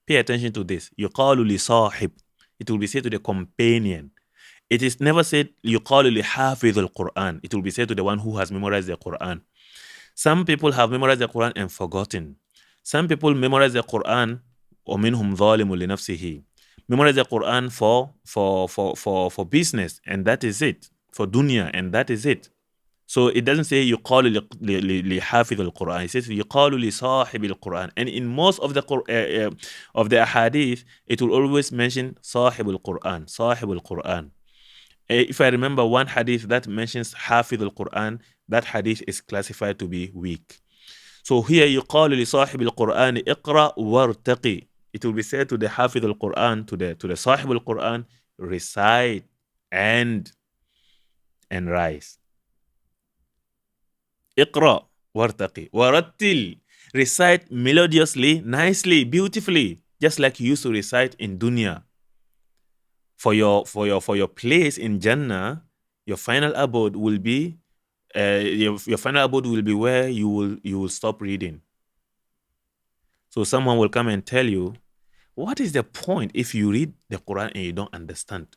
Pay attention to this. يُقَالُ لِصَاحِبِ. It will be said to the companion. It is never said يُقَالُ لِحَافِظِ الْقُرْآنِ. It will be said to the one who has memorized the Qur'an. Some people have memorized the Qur'an and forgotten. Some people memorize the Qur'an, وَمِنْهُمْ ظَالِمٌ لِنَفْسِهِ. Memorize the Quran for business, and that is it. For dunya, and that is it. So it doesn't say يقال لحافظ القرآن. It says يقال لصاحب القرآن. And in most of the ahadith, it will always mention صاحب القرآن, صاحب القرآن. If I remember one hadith that mentions حافظ القرآن, that hadith is classified to be weak. So here يقال لصاحب القرآن اقرأ وارتقي. It will be said to the Ḥāfiz al-Qur'an, to the Sahib al-Qur'an, recite and rise. Iqra wartaqi warattil. Recite melodiously, nicely, beautifully, just like you used to recite in dunya. For your place in Jannah, your final abode will be your final abode will be where you will stop reading. So someone will come and tell you, what is the point if you read the Quran and you don't understand?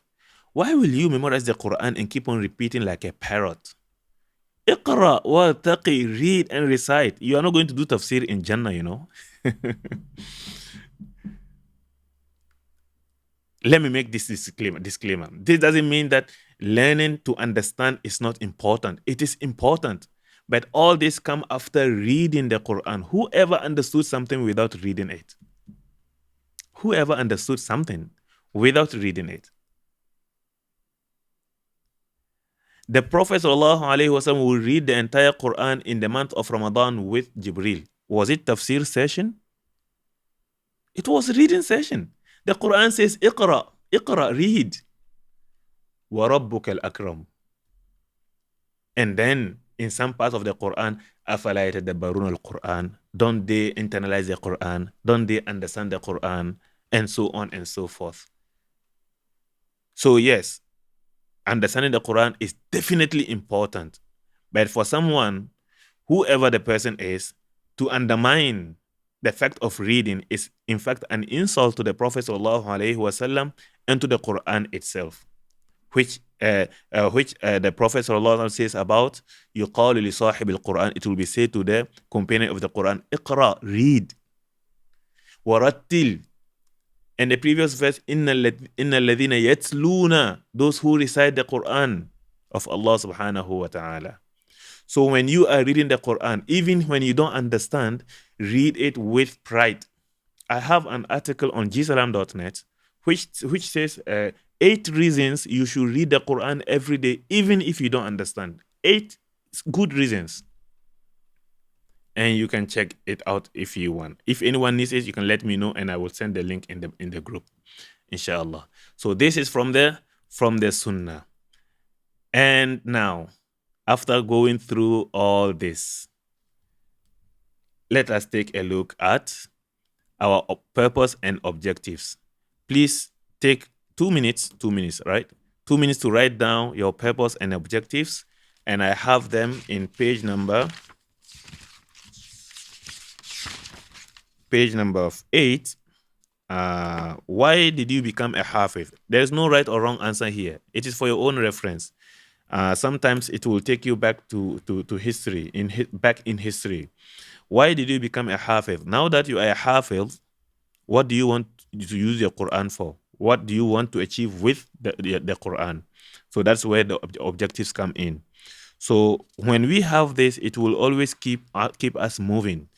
Why will you memorize the Quran and keep on repeating like a parrot? Iqra wa taqi, read and recite. You are not going to do tafsir in Jannah, you know. Let me make this disclaimer. This doesn't mean that learning to understand is not important. It is important. But all this come after reading the Quran. Whoever understood something without reading it? Whoever understood something without reading it? The Prophet ﷺ will read the entire Quran in the month of Ramadan with Jibril. Was it tafsir session? It was reading session. The Quran says, Iqra, read. وَرَبُّكَ الْأَكْرَمُ. And then, in some parts of the Quran, أَفَلَا يَتَدَبَّرُونَ الْقُرْآنَ. Don't they internalize the Quran? Don't they understand the Quran? And so on and so forth. So yes, understanding the Quran is definitely important. But for someone, whoever the person is, to undermine the fact of reading is in fact an insult to the Prophet ﷺ and to the Quran itself, which the Prophet ﷺ says about يُقَالُ لِصَاحِبِ الْقُرْآنِ. It will be said to the companion of the Quran, اقرأ, read. وَرَتِّلْ. And the previous verse, إِنَّ الَّذِينَ يَتْلُونَ, those who recite the Quran of Allah subhanahu wa ta'ala. So when you are reading the Quran, even when you don't understand, read it with pride. I have an article on gsalam.net which says 8 reasons you should read the Quran every day, even if you don't understand. 8 good reasons. And you can check it out if you want. If anyone needs it, you can let me know and I will send the link in the group, inshallah. So this is from the Sunnah. And now, after going through all this, let us take a look at our purpose and objectives. Please take 2 minutes, right? 2 minutes to write down your purpose and objectives. And I have them in page number page number 8. Why did you become a Ḥāfiz? There is no right or wrong answer here. It is for your own reference. Sometimes it will take you back to history, back in history. Why did you become a Ḥāfiz? Now that you are a Ḥāfiz, what do you want to use your Qur'an for? What do you want to achieve with the Qur'an? So that's where the objectives come in. So when we have this, it will always keep us moving.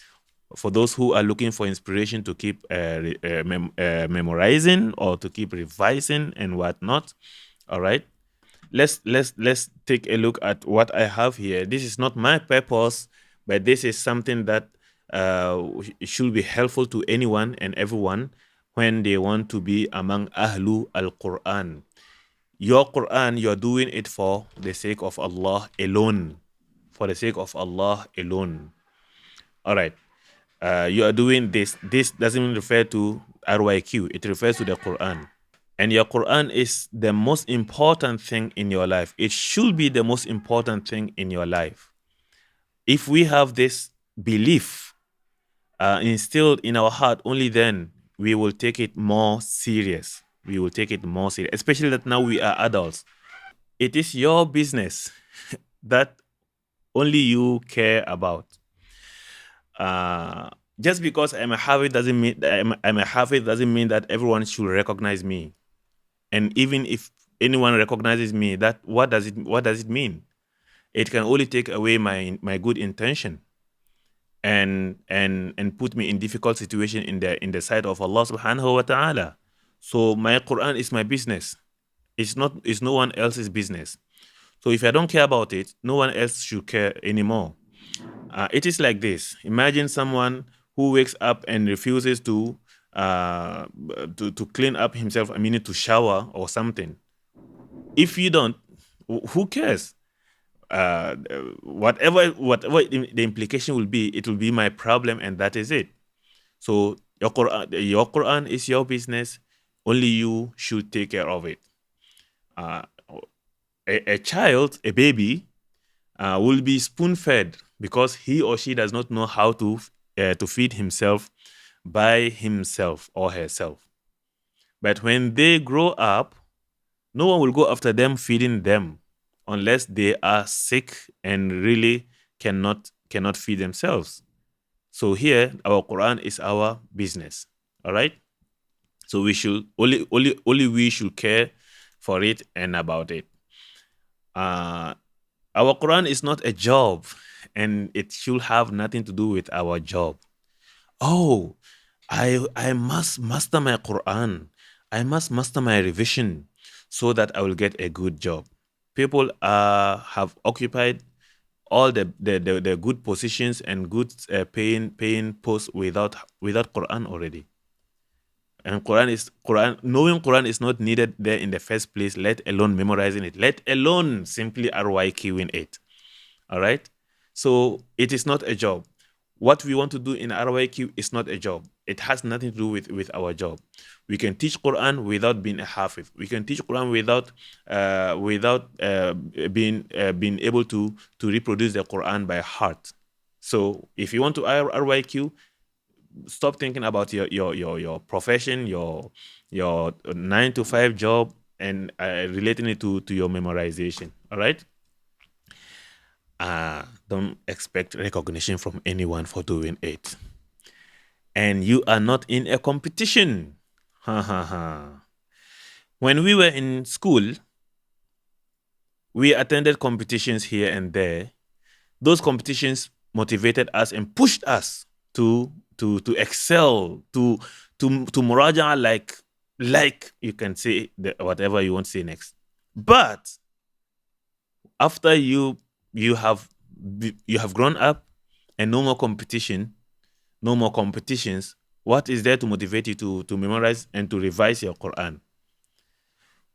For those who are looking for inspiration to keep memorizing or to keep revising and whatnot, all right. Let's take a look at what I have here. This is not my purpose, but this is something that should be helpful to anyone and everyone when they want to be among Ahlu al-Quran. Your Quran, you're doing it for the sake of Allah alone. For the sake of Allah alone. All right. You are doing this. This doesn't refer to RYQ. It refers to the Quran. And your Quran is the most important thing in your life. It should be the most important thing in your life. If we have this belief instilled in our heart, only then we will take it more serious. We will take it more serious, especially that now we are adults. It is your business that only you care about. Just because I'm a Ḥāfiz doesn't mean I'm a Ḥāfiz doesn't mean that everyone should recognize me. And even if anyone recognizes me, that what does it mean? It can only take away my good intention and put me in difficult situation in the sight of Allah subhanahu wa ta'ala. So my Quran is my business. It's no one else's business. So if I don't care about it, no one else should care anymore. It is like this. Imagine someone who wakes up and refuses to clean up himself. I mean, to shower or something. If you don't, who cares? Whatever the implication will be, it will be my problem, and that is it. So your Quran is your business. Only you should take care of it. A child, a baby, will be spoon-fed because he or she does not know how to feed himself by himself or herself. But when they grow up, no one will go after them feeding them unless they are sick and really cannot feed themselves. So here, our Quran is our business. All right. So we should only we should care for it and about it. Our Quran is not a job, and it should have nothing to do with our job. Oh, I must master my Quran. I must master my revision so that I will get a good job. People have occupied all the good positions and good paying posts without Quran already. And knowing Quran is not needed there in the first place, let alone memorizing it, let alone simply RYQing it. All right? So it is not a job. What we want to do in RYQ is not a job. It has nothing to do with our job. We can teach Quran without being a Ḥāfiz. We can teach Quran without being able to reproduce the Quran by heart. So if you want to RYQ, stop thinking about your profession, your 9-to-5 job, and relating it to your memorization. All right. Don't expect recognition from anyone for doing it. And you are not in a competition. When we were in school, we attended competitions here and there. Those competitions motivated us and pushed us to excel, to muraja, like you can say whatever you want to say next. But after you have grown up and no more competition, no more competitions, what is there to motivate you to memorize and to revise your Quran?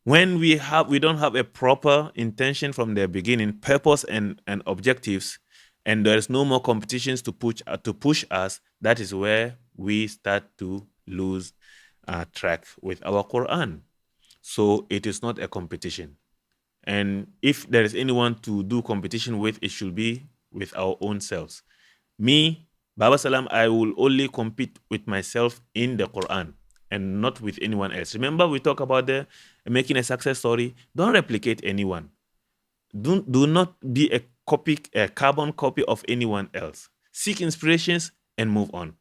When we don't have a proper intention from the beginning, purpose and objectives, and there is no more competitions to push us, that is where we start to lose track with our Quran. So it is not a competition. And if there is anyone to do competition with, it should be with our own selves. Me, Baba Salam, I will only compete with myself in the Quran and not with anyone else. Remember, we talk about the making a success story. Don't replicate anyone. Do not be a carbon copy of anyone else. Seek inspirations and move on.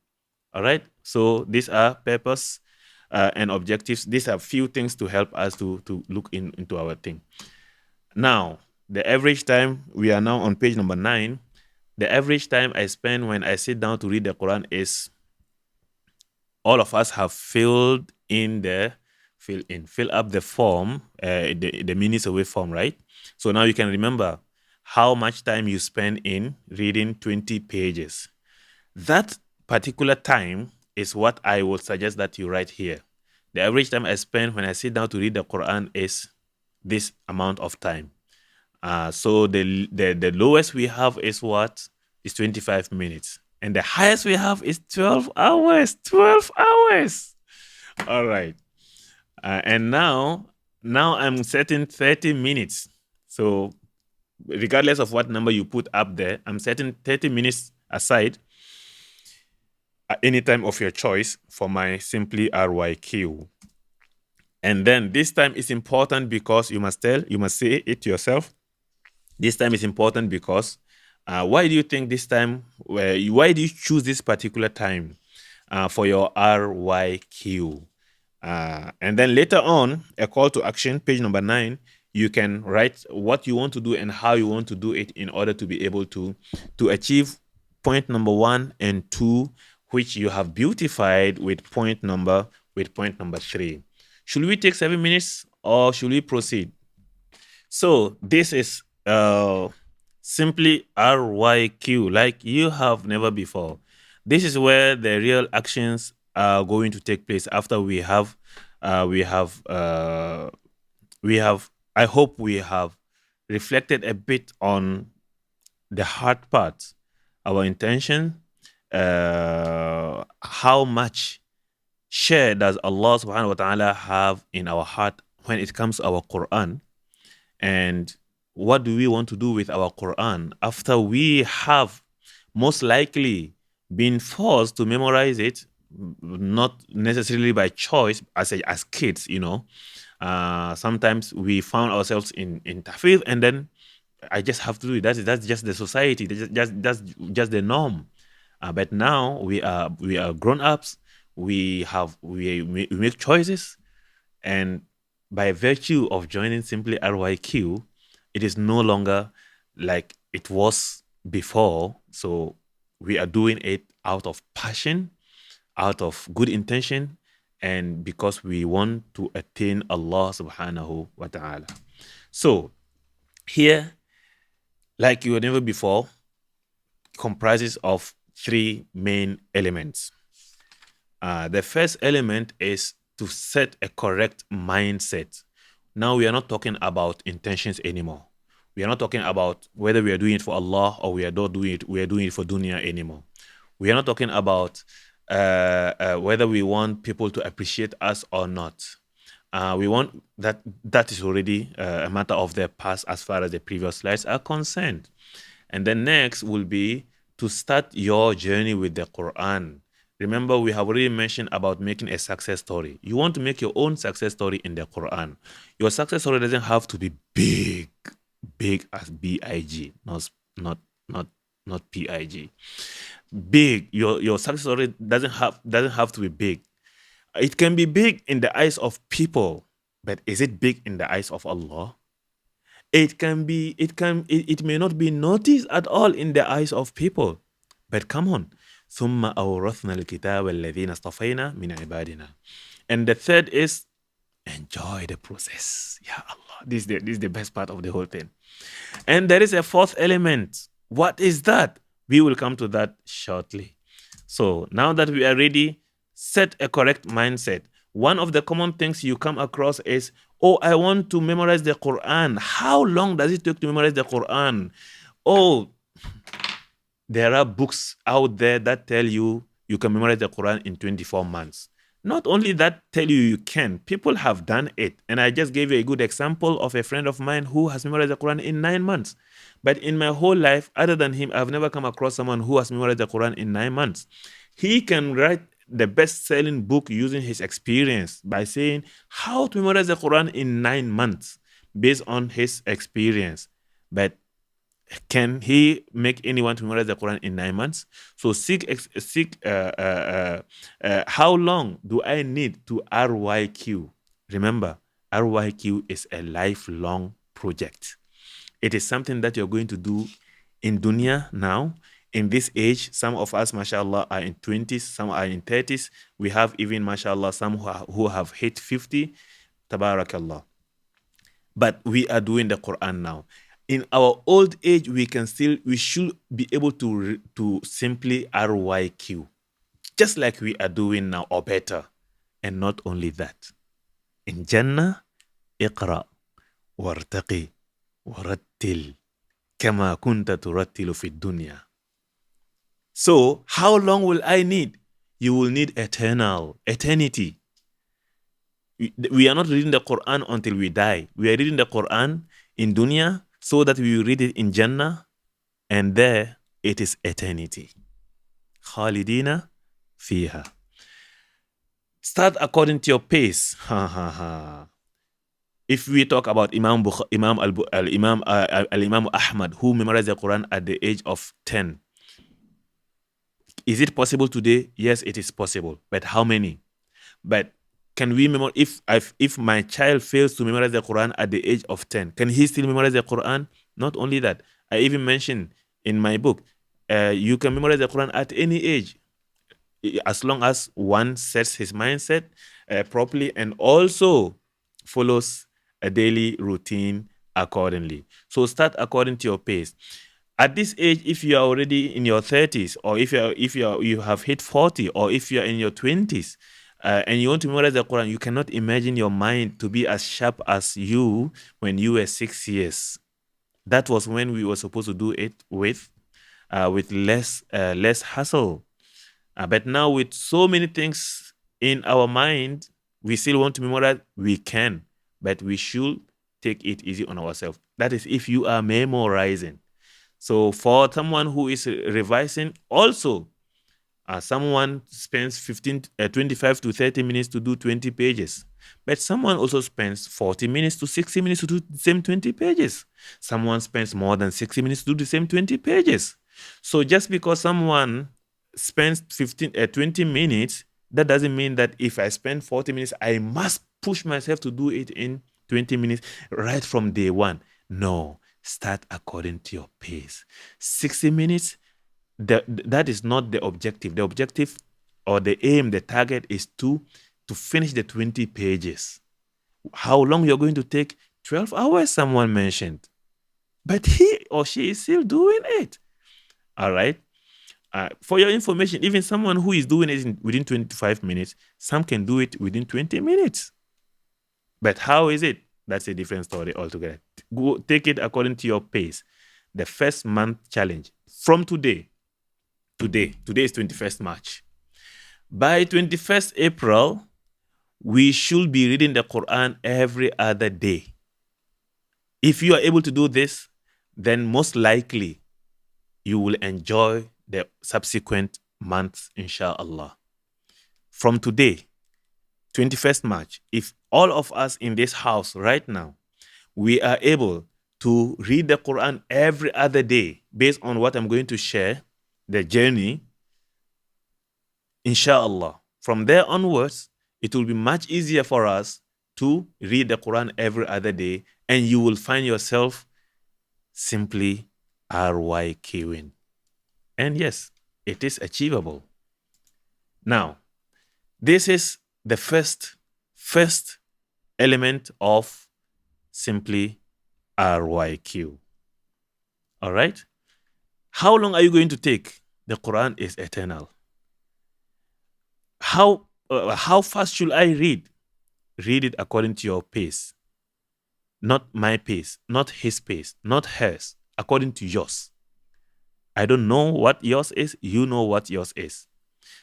All right. So these are purpose and objectives. These are few things to help us to look into our thing. Now, the average time, we are now on page number 9. The average time I spend when I sit down to read the Quran is, all of us have fill up the form, the minutes away form, right? So now you can remember how much time you spend in reading 20 pages. That particular time is what I would suggest that you write here. The average time I spend when I sit down to read the Quran is this amount of time. So the lowest we have is what? Is 25 minutes. And the highest we have is 12 hours. 12 hours. All right. And now I'm setting 30 minutes. So regardless of what number you put up there, I'm setting 30 minutes aside at any time of your choice for my Simply RYQ. And then this time is important because you must say it yourself. This time is important because why do you think this time, why do you choose this particular time for your RYQ? And then later on, a call to action, page number 9, you can write what you want to do and how you want to do it in order to be able to achieve point number 1 and 2, which you have beautified with point number 3. Should we take 7 minutes or should we proceed? So this is simply RYQ, like you have never before. This is where the real actions are going to take place after we have, I hope we have reflected a bit on the hard part, our intention, how much share does Allah subhanahu wa ta'ala have in our heart when it comes to our Quran, and what do we want to do with our Quran after we have most likely been forced to memorize it, not necessarily by choice as kids, sometimes we found ourselves in Ḥāfiz, and then I just have to do it. That's just the society. That's just the norm. But now we are grown-ups. We make choices, and by virtue of joining Simply RYQ, it is no longer like it was before. So we are doing it out of passion, out of good intention, and because we want to attain Allah subhanahu wa ta'ala. So here, like you were never before, comprises of 3 main elements. The first element is to set a correct mindset. Now we are not talking about intentions anymore. We are not talking about whether we are doing it for Allah or we are not doing it. We are doing it for dunya anymore. We are not talking about whether we want people to appreciate us or not. We want that is already a matter of the past as far as the previous slides are concerned. And then next will be to start your journey with the Quran. Remember, we have already mentioned about making a success story. You want to make your own success story in the Quran. Your success story doesn't have to be big as big, not pig. Big. Your success story doesn't have to be big. It can be big in the eyes of people, but is it big in the eyes of Allah? It may not be noticed at all in the eyes of people. But come on. ثم أورثنا الكتاب الذين اصطفينا من عبادنا. And the third is enjoy the process. Ya Allah. This is the best part of the whole thing. And there is a fourth element. What is that? We will come to that shortly. So now that we are ready, set a correct mindset. One of the common things you come across is, oh, I want to memorize the Quran. How long does it take to memorize the Quran? Oh, there are books out there that tell you can memorize the Quran in 24 months. Not only that tell you can, people have done it. And I just gave you a good example of a friend of mine who has memorized the Quran in 9 months. But in my whole life, other than him, I've never come across someone who has memorized the Quran in 9 months. He can write the best-selling book using his experience by saying how to memorize the Quran in 9 months based on his experience. But can he make anyone to memorize the Quran in 9 months? So how long do I need to RYQ? Remember, RYQ is a lifelong project. It is something that you're going to do in dunya now. In this age, some of us, mashallah, are in 20s, some are in 30s. We have even, mashallah, some who have hit 50. Tabarakallah. But we are doing the Quran now. In our old age, we should be able to simply RYQ, just like we are doing now, or better. And not only that. In Jannah, اقرأ وارتقي ورتل كما كنت ترتل في الدنيا. So, how long will I need? You will need eternity. We are not reading the Quran until we die. We are reading the Quran in dunya so that we will read it in Jannah, and there it is eternity. Khalidina fiha. Start according to your pace. If we talk about Imam Ahmad, who memorized the Quran at the age of 10, is it possible today? Yes, it is possible. But how many? But can we memorize? If my child fails to memorize the Quran at the age of 10, can he still memorize the Quran? Not only that, I even mentioned in my book, you can memorize the Quran at any age, as long as one sets his mindset properly and also follows a daily routine accordingly. So start according to your pace. At this age, if you are already in your 30s, or if you have hit 40, or if you are in your 20s, and you want to memorize the Quran, you cannot imagine your mind to be as sharp as you when you were 6 years. That was when we were supposed to do it with less hassle. But now with so many things in our mind, we still want to memorize. We can, but we should take it easy on ourselves. That is if you are memorizing. So for someone who is revising, also, someone spends 25 to 30 minutes to do 20 pages. But someone also spends 40 minutes to 60 minutes to do the same 20 pages. Someone spends more than 60 minutes to do the same 20 pages. So just because someone spends 20 minutes, that doesn't mean that if I spend 40 minutes, I must push myself to do it in 20 minutes right from day one. No, start according to your pace. 60 minutes, that is not the objective. The objective or the aim, the target is to finish the 20 pages. How long you're going to take? 12 hours, someone mentioned. But he or she is still doing it. All right. For your information, even someone who is doing it within 25 minutes, some can do it within 20 minutes. But how is it? That's a different story altogether. Go take it according to your pace. The first month challenge from today is 21st March. By 21st April, we should be reading the Quran every other day. If you are able to do this, then most likely you will enjoy the subsequent months, inshallah. From today, 21st March, if all of us in this house right now, we are able to read the Quran every other day based on what I'm going to share, the journey, inshallah, from there onwards, it will be much easier for us to read the Quran every other day, and you will find yourself simply RYQing. And yes, it is achievable. Now, this is the first element of simply RYQ. All right? How long are you going to take? The Quran is eternal. How fast should I read? Read it according to your pace. Not my pace, not his pace, not hers, according to yours. I don't know what yours is. You know what yours is.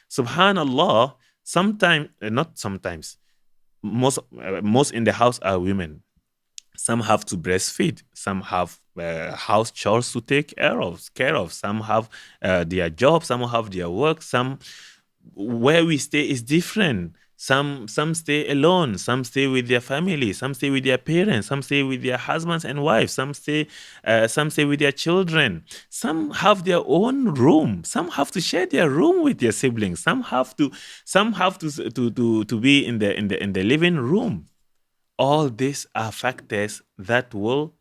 Subhanallah, most in the house are women. Some have to breastfeed. Some have house chores to take care of. Some have their job. Some have their work. Some where we stay is different. Some stay alone. Some stay with their family. Some stay with their parents. Some stay with their husbands and wives. Some stay with their children. Some have their own room. Some have to share their room with their siblings. Some have to be in the living room. All these are factors that will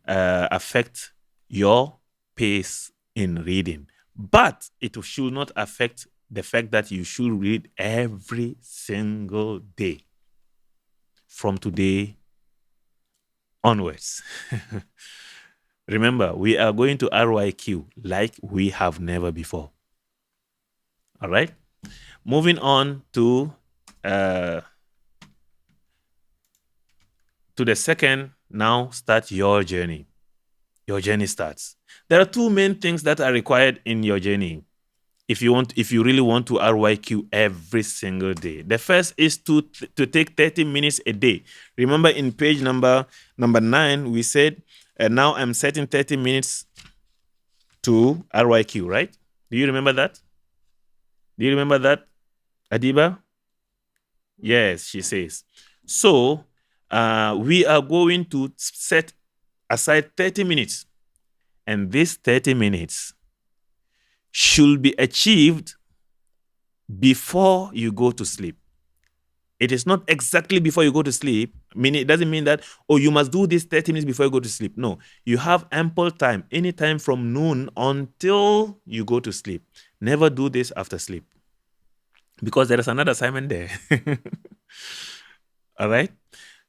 affect your pace in reading. But it should not affect the fact that you should read every single day from today onwards. Remember, we are going to RYQ like we have never before. All right? Moving on to the second, now start your journey. Your journey starts. There are two main things that are required in your journey if you really want to RYQ every single day. The first is to take 30 minutes a day. Remember in page number 9, we said, now I'm setting 30 minutes to RYQ, right? Do you remember that? Do you remember that, Adiba? Yes, she says. So we are going to set aside 30 minutes. And these 30 minutes should be achieved before you go to sleep. It is not exactly before you go to sleep. It doesn't mean that, you must do this 30 minutes before you go to sleep. No, you have ample time, anytime from noon until you go to sleep. Never do this after sleep, because there is another assignment there. All right?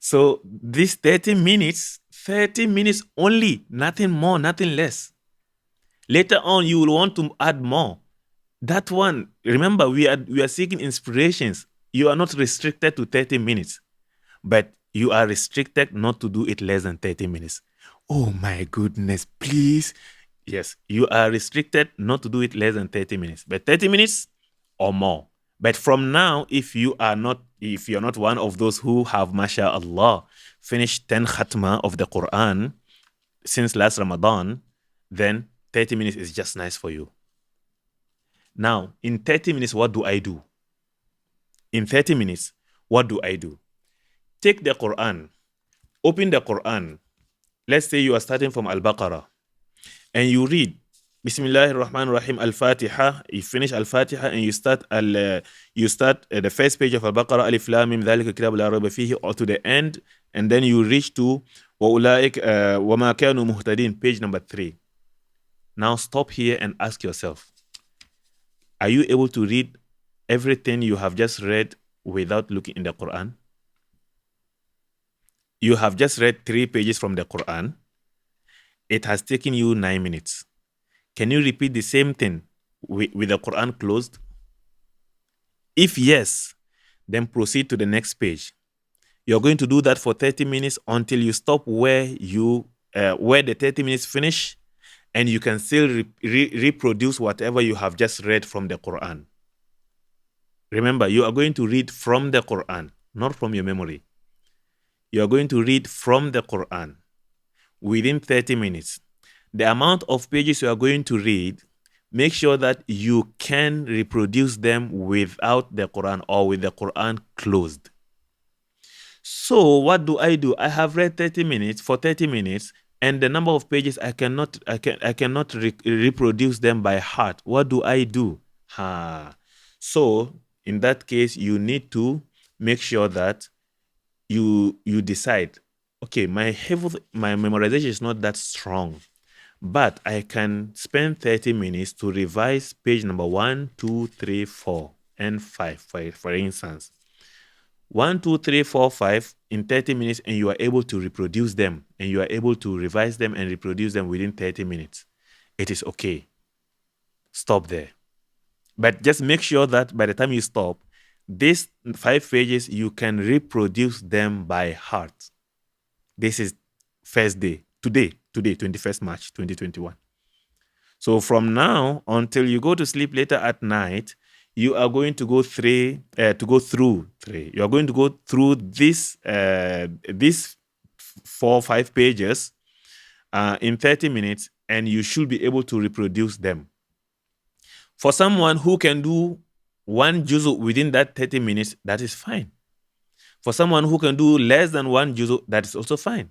So this 30 minutes only, nothing more, nothing less. Later on, you will want to add more. That one, remember, we are seeking inspirations. You are not restricted to 30 minutes, but you are restricted not to do it less than 30 minutes. Oh my goodness, please. Yes, you are restricted not to do it less than 30 minutes, but 30 minutes or more. But from now, if you're not one of those who have, mashallah, finished 10 khatma of the Qur'an since last Ramadan, then 30 minutes is just nice for you. Now, in 30 minutes, what do I do? In 30 minutes, what do I do? Take the Qur'an, open the Qur'an. Let's say you are starting from Al-Baqarah, and you read Bismillahir Rahmanir Rahim, Al-Fatiha. You finish Al-Fatiha and you start the first page of Al-Baqarah, Alif Lam Mim Dhalika Kitab La Rayba Fihi, or to the end, and then you reach to Wa Ulaik Wa Ma Kanu Muhtadin, page number 3. Now stop here and ask yourself, are you able to read everything you have just read without looking in the Quran? You have just read 3 pages from the Quran. It has taken you 9 minutes. Can you repeat the same thing with the Quran closed? If yes, then proceed to the next page. You're going to do that for 30 minutes until you stop where the 30 minutes finish, and you can still reproduce whatever you have just read from the Quran. Remember, you are going to read from the Quran, not from your memory. You are going to read from the Quran within 30 minutes. The amount of pages you are going to read, make sure that you can reproduce them without the Quran or with the Quran closed. So what do? I have read 30 minutes, and the number of pages I cannot reproduce them by heart. What do I do? So in that case, you need to make sure that you decide, okay, my memorization is not that strong, but I can spend 30 minutes to revise page number 1, 2, 3, 4, and 5, for instance. 1, 2, 3, 4, 5 in 30 minutes, and you are able to reproduce them, and you are able to revise them and reproduce them within 30 minutes. It is okay. Stop there. But just make sure that by the time you stop, these 5 pages, you can reproduce them by heart. This is first day. Today, 21st March, 2021. So from now until you go to sleep later at night, you are going to go through 3. You are going to go through this 4 or 5 pages in 30 minutes, and you should be able to reproduce them. For someone who can do one juzu within that 30 minutes, that is fine. For someone who can do less than one juzu, that is also fine.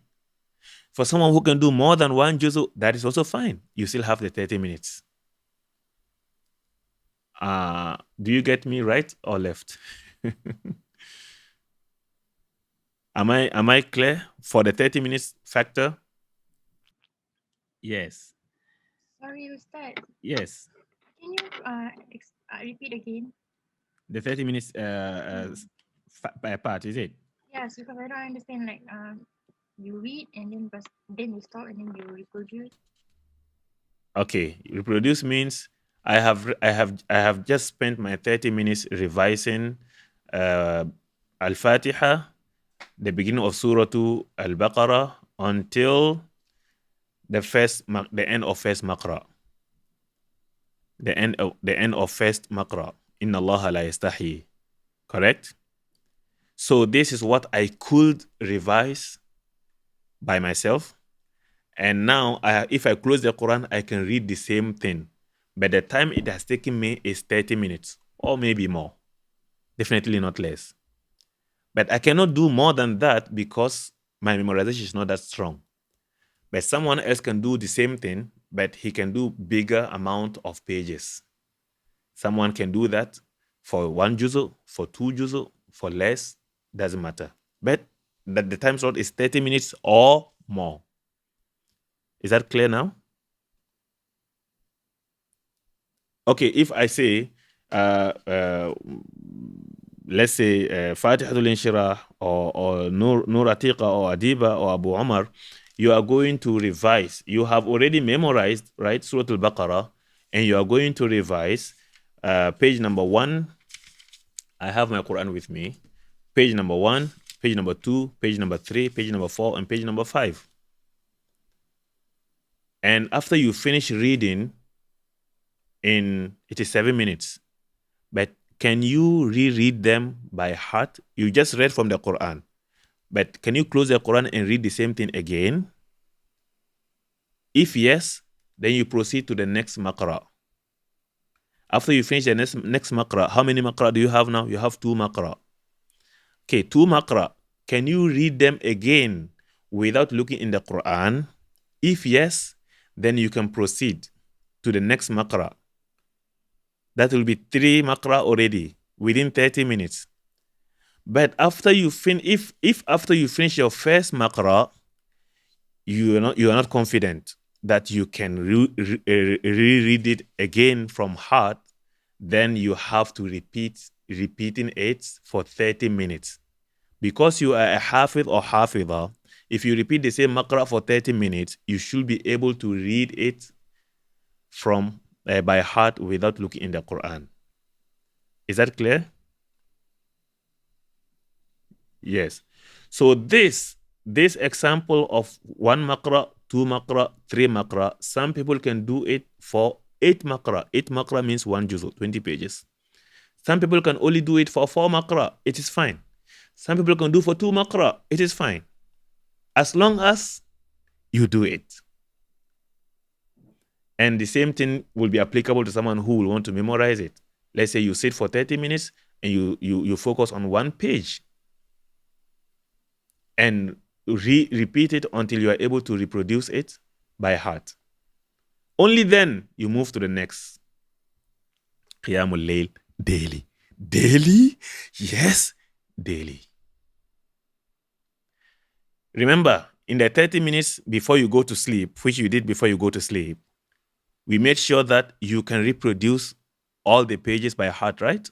For someone who can do more than one juzu, that is also fine. You still have the 30 minutes. Do you get me right or left? Am I clear for the 30 minutes factor? Yes. Sorry, Ustad. Yes. Can you repeat again? The 30 minutes part, is it? Yes, because I don't understand. Like, you read and then you stop and then you reproduce. Okay, reproduce means I have just spent my 30 minutes revising Al-Fatiha, the beginning of Surah Al-Baqarah, until the end of first Maqra. The end of first Maqra. Inna Allah la yastahi. Correct? So this is what I could revise by myself. And now, if I close the Quran, I can read the same thing. But the time it has taken me is 30 minutes, or maybe more. Definitely not less. But I cannot do more than that because my memorization is not that strong. But someone else can do the same thing, but he can do bigger amount of pages. Someone can do that for 1 juzu, for 2 juzu, for less, doesn't matter. But that the time slot is 30 minutes or more. Is that clear now? Okay, if I say, let's say Fatihatul Inshirah or Nur Atiqa or Adiba or Abu Umar, you are going to revise. You have already memorized, right, Surah Al-Baqarah, and you are going to revise page number 1. I have my Quran with me. Page number 1, page number 2, page number 3, page number 4, and page number 5. And after you finish reading, it is 7 minutes. But can you reread them by heart? You just read from the Quran. But can you close the Quran and read the same thing again? If yes, then you proceed to the next Maqra. After you finish the next Maqra, how many Maqra do you have now? You have 2 Maqra. Okay, 2 Maqra. Can you read them again without looking in the Quran? If yes, then you can proceed to the next Maqra. That will be 3 Maqra already within 30 minutes. But after you if after you finish your first Maqra, you are not confident that you can reread it again from heart, then you have to repeating it for 30 minutes. Because you are a Ḥāfiz or Ḥāfidah, if you repeat the same Maqra for 30 minutes, you should be able to read it from by heart without looking in the Quran. Is that clear? Yes. So this example of 1 Maqra, 2 Maqra, 3 Maqra, some people can do it for 8 Maqra. 8 Maqra means 1 juzu, 20 pages. Some people can only do it for 4 Maqra. It is fine. Some people can do for 2 Maqra. It is fine. As long as you do it. And the same thing will be applicable to someone who will want to memorize it. Let's say you sit for 30 minutes and you focus on 1 page and repeat it until you are able to reproduce it by heart. Only then you move to the next. Qiyamul Layl, daily. Daily? Yes, daily. Remember, in the 30 minutes before you go to sleep, which you did before you go to sleep, we made sure that you can reproduce all the pages by heart, right?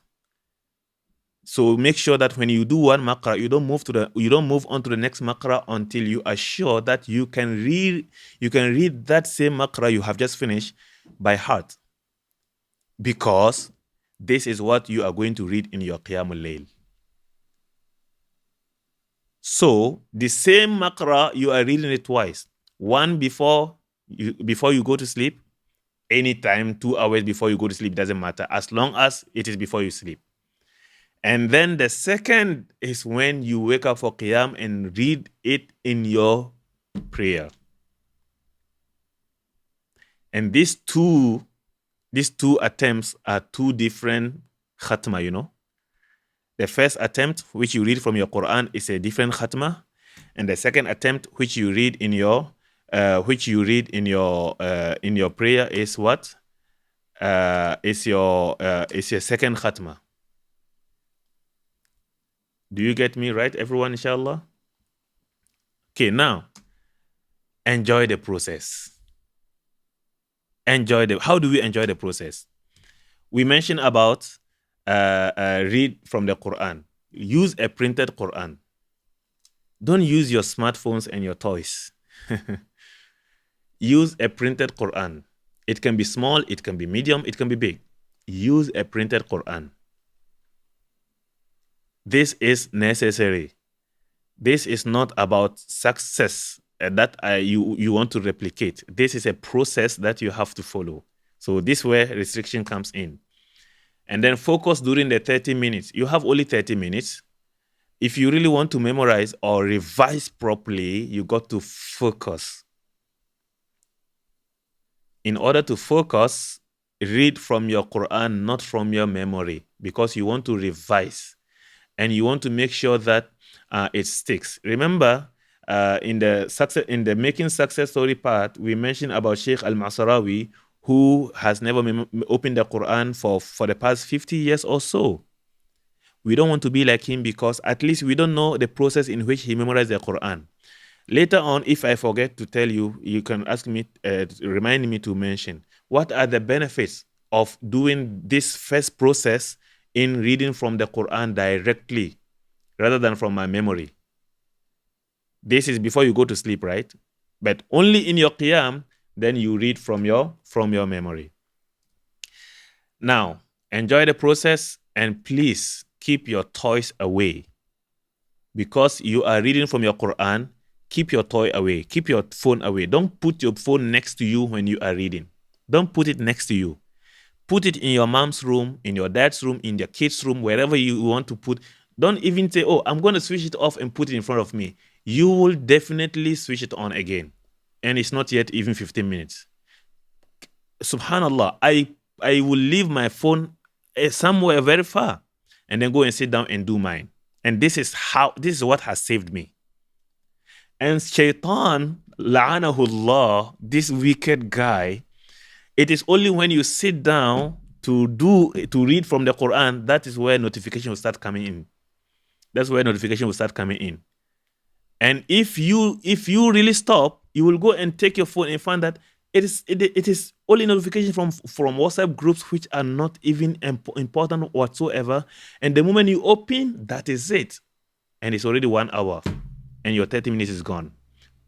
So make sure that when you do 1 Maqra, you don't move on to the next Maqra until you are sure that you can read that same Maqra you have just finished by heart. Because this is what you are going to read in your Qiyamul Layl. So the same Maqra, you are reading it twice. One before you go to sleep, anytime, 2 hours before you go to sleep, doesn't matter, as long as it is before you sleep. And then the second is when you wake up for Qiyam and read it in your prayer. And these two attempts are two different khatma, you know. The first attempt, which you read from your Quran, is a different khatma, and the second attempt, which you read in your prayer, is what? Is your second khatma. Do you get me right, everyone? Inshallah. Okay, now enjoy the process. How do we enjoy the process? We mentioned about read from the Quran. Use a printed Quran. Don't use your smartphones and your toys. Use a printed Quran. It can be small, it can be medium, it can be big. Use a printed Quran. This is necessary. This is not about success that you want to replicate. This is a process that you have to follow. So this way restriction comes in. And then focus during the 30 minutes. You have only 30 minutes. If you really want to memorize or revise properly, you got to focus. In order to focus, read from your Quran, not from your memory, because you want to revise and you want to make sure that it sticks. Remember, in the making success story part, we mentioned about Sheikh Al-Masarawi, who has never opened the Quran for the past 50 years or so. We don't want to be like him because at least we don't know the process in which he memorized the Quran. Later on, if I forget to tell you, you can ask me, remind me to mention what are the benefits of doing this first process in reading from the Quran directly rather than from my memory. This is before you go to sleep, right? But only in your Qiyam, then you read from your memory. Now, enjoy the process and please keep your toys away. Because you are reading from your Quran, keep your toy away. Keep your phone away. Don't put your phone next to you when you are reading. Don't put it next to you. Put it in your mom's room, in your dad's room, in your kid's room, wherever you want to put. Don't even say, oh, I'm going to switch it off and put it in front of me. You will definitely switch it on again. And it's not yet even 15 minutes. Subhanallah, I will leave my phone somewhere very far and then go and sit down and do mine. And this is what has saved me. And Shaitan, la'anahullah, this wicked guy, it is only when you sit down to read from the Quran, that is where notification will start coming in. That's where notification will start coming in. And if you really stop, you will go and take your phone and find that it is only notification from WhatsApp groups which are not even important whatsoever. And the moment you open, that is it. And it's already 1 hour and your 30 minutes is gone.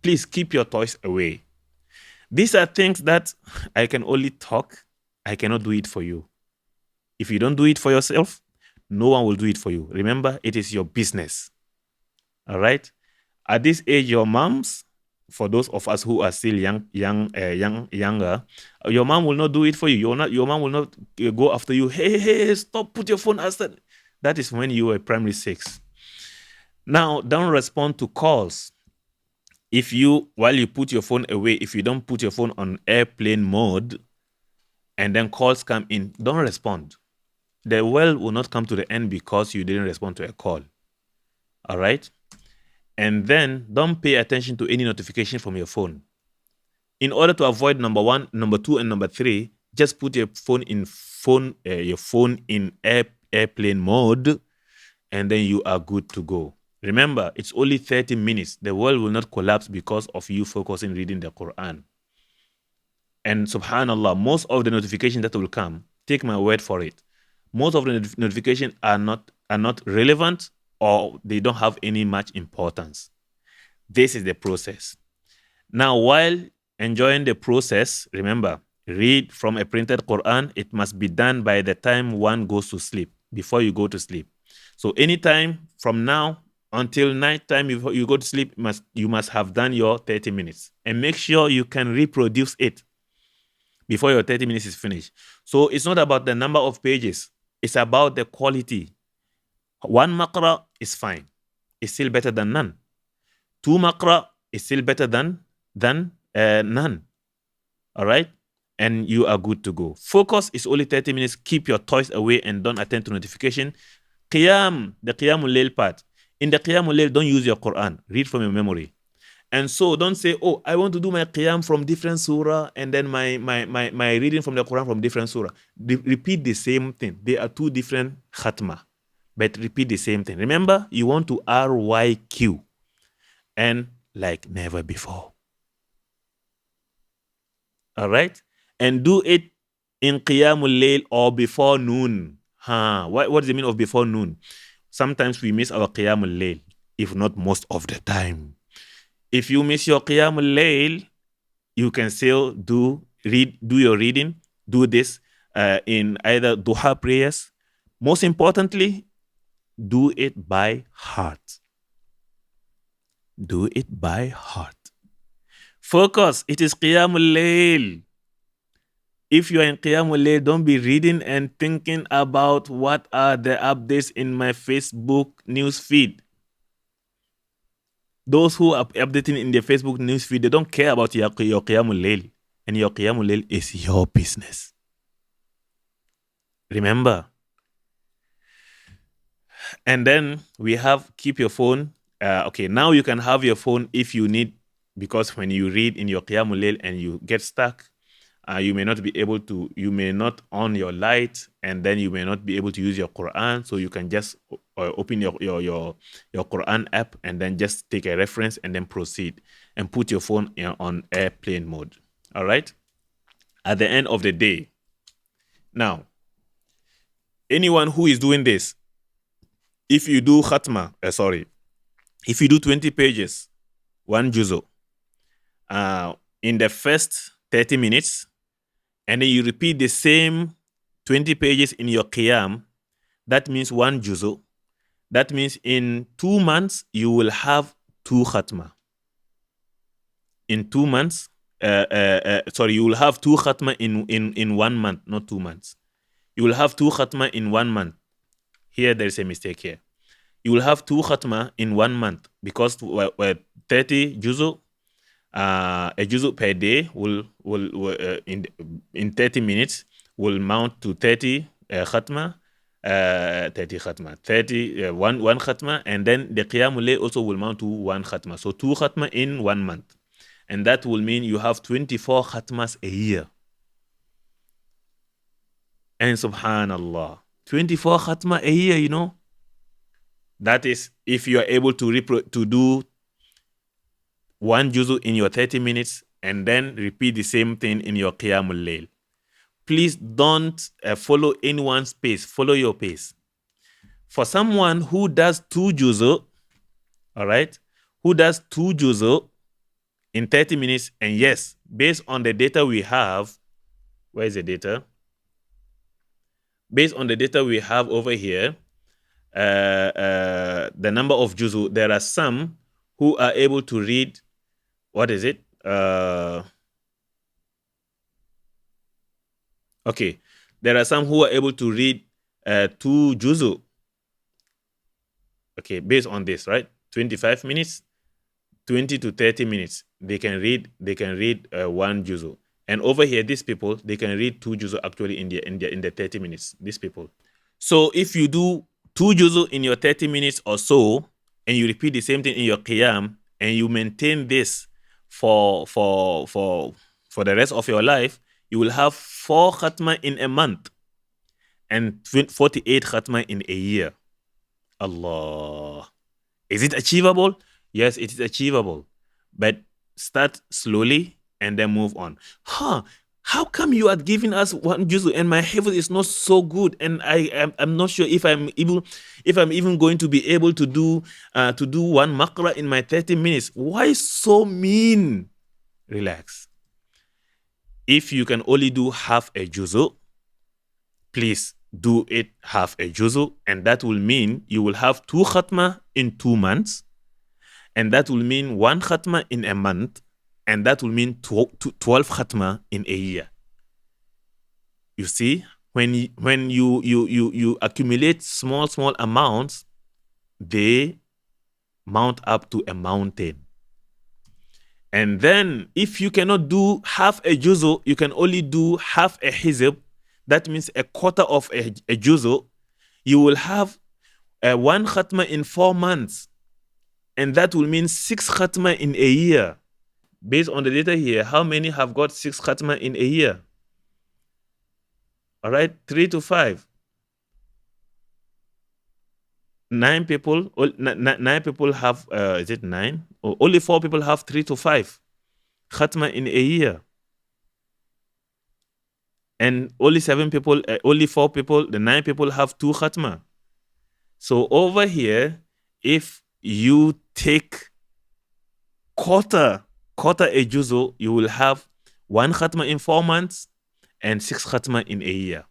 Please keep your toys away. These are things that I can only talk. I cannot do it for you. If you don't do it for yourself, no one will do it for you. Remember, it is your business. All right? At this age, your moms, for those of us who are still younger, your mom will not do it for you. Your mom will not go after you. Hey, stop, put your phone outside. That is when you were primary 6. Now, don't respond to calls. While you put your phone away, if you don't put your phone on airplane mode and then calls come in, don't respond. The world will not come to the end because you didn't respond to a call. All right? And then don't pay attention to any notification from your phone. In order to avoid number 1, number 2, and number 3, just put your phone in airplane mode, and then you are good to go. Remember, it's only 30 minutes. The world will not collapse because of you focusing reading the Quran. And subhanallah, most of the notifications that will come, take my word for it, most of the notifications are not relevant or they don't have any much importance. This is the process. Now, while enjoying the process, remember, read from a printed Quran. It must be done by the time one goes to sleep, before you go to sleep. So anytime from now until night time you go to sleep, you must have done your 30 minutes. And make sure you can reproduce it before your 30 minutes is finished. So it's not about the number of pages. It's about the quality. 1 maqra is fine. It's still better than none. 2 maqra is still better than none. All right? And you are good to go. Focus is only 30 minutes. Keep your toys away and don't attend to notification. Qiyam, the Qiyamul Layl part. In the Qiyamul Layl, don't use your Quran. Read from your memory. And so don't say, oh, I want to do my Qiyam from different surah and then my reading from the Quran from different surah. Repeat the same thing. They are two different khatma, but repeat the same thing. Remember, you want to RYQ and like never before. All right? And do it in Qiyamul Layl or before noon. What does it mean of before noon? Sometimes we miss our Qiyamul Layl, if not most of the time. If you miss your Qiyamul Layl, you can still do your reading, do this in either duha prayers. Most importantly, do it by heart. Do it by heart. Focus, it is Qiyamul Layl. If you are in Qiyamul Layl, don't be reading and thinking about what are the updates in my Facebook news feed. Those who are updating in their Facebook news feed, they don't care about your Qiyamul Layl. And your Qiyamul Layl is your business. Remember. And then we have keep your phone. Okay, now you can have your phone if you need, because when you read in your Qiyamul Layl and you get stuck, you may not be able to, you may not on your light, and then you may not be able to use your Quran. So you can just open your Quran app and then just take a reference and then proceed and put your phone on airplane mode. All right. At the end of the day, now, anyone who is doing this, if you do khatma, if you do 20 pages, 1 juzu, in the first 30 minutes, and then you repeat the same 20 pages in your qiyam, that means 1 juzu. That means in 2 months, you will have 2 khatma. In 2 months, you will have 2 khatma in 1 month, not 2 months. You will have 2 khatma in 1 month. Here, there is a mistake here. You will have 2 khatma in 1 month because 30 juzu, a juzu per day will in 30 minutes will mount to 30 khatma, 30 khatma, 1 khatma, and then the Qiyamul Layl also will mount to 1 khatma. So 2 khatma in 1 month. And that will mean you have 24 khatmas a year. And subhanallah, 24 khatma a year, you know. That is if you are able to do 1 juzu in your 30 minutes and then repeat the same thing in your Qiyamul Layl. Please don't follow anyone's pace. Follow your pace. For someone who does 2 juzu, all right, who does 2 juzu in 30 minutes, and yes, based on the data we have, where is the data? Based on the data we have over here, the number of juzu, there are some who are able to read, what is it? Okay, there are some who are able to read 2 juzu. Okay, based on this, right? 25 minutes, 20 to 30 minutes, they can read 1 juzu. And over here, these people, they can read 2 juzu actually in the 30 minutes, these people. So if you do 2 juzu in your 30 minutes or so, and you repeat the same thing in your qiyam, and you maintain this for the rest of your life, you will have 4 khatma in a month and 48 khatma in a year. Allah. Is it achievable? Yes, it is achievable. But start slowly and then move on. How come you are giving us 1 juzu and my hifz is not so good, and I'm not sure if I'm even going to be able to do 1 maqra in my 30 minutes. Why so mean? Relax. If you can only do half a juzu, please do it half a juzu, and that will mean you will have 2 khatma in 2 months, and that will mean 1 khatma in a month, and that will mean 12 khatma in a year. You see, when you accumulate small amounts, they mount up to a mountain. And then if you cannot do half a juzu, you can only do half a hizb. That means a quarter of a juzu. You will have one khatma in 4 months. And that will mean 6 khatma in a year. Based on the data here, how many have got 6 khatma in a year? All right, 3 to 5. 9 people, 9 people have, is it 9? Or only 4 people have 3 to 5 khatma in a year. And only 7 people, only 4 people, the 9 people have 2 khatma. So over here, if you take quarter a juzu, you will have 1 khatma in 4 months and 6 khatma in a year.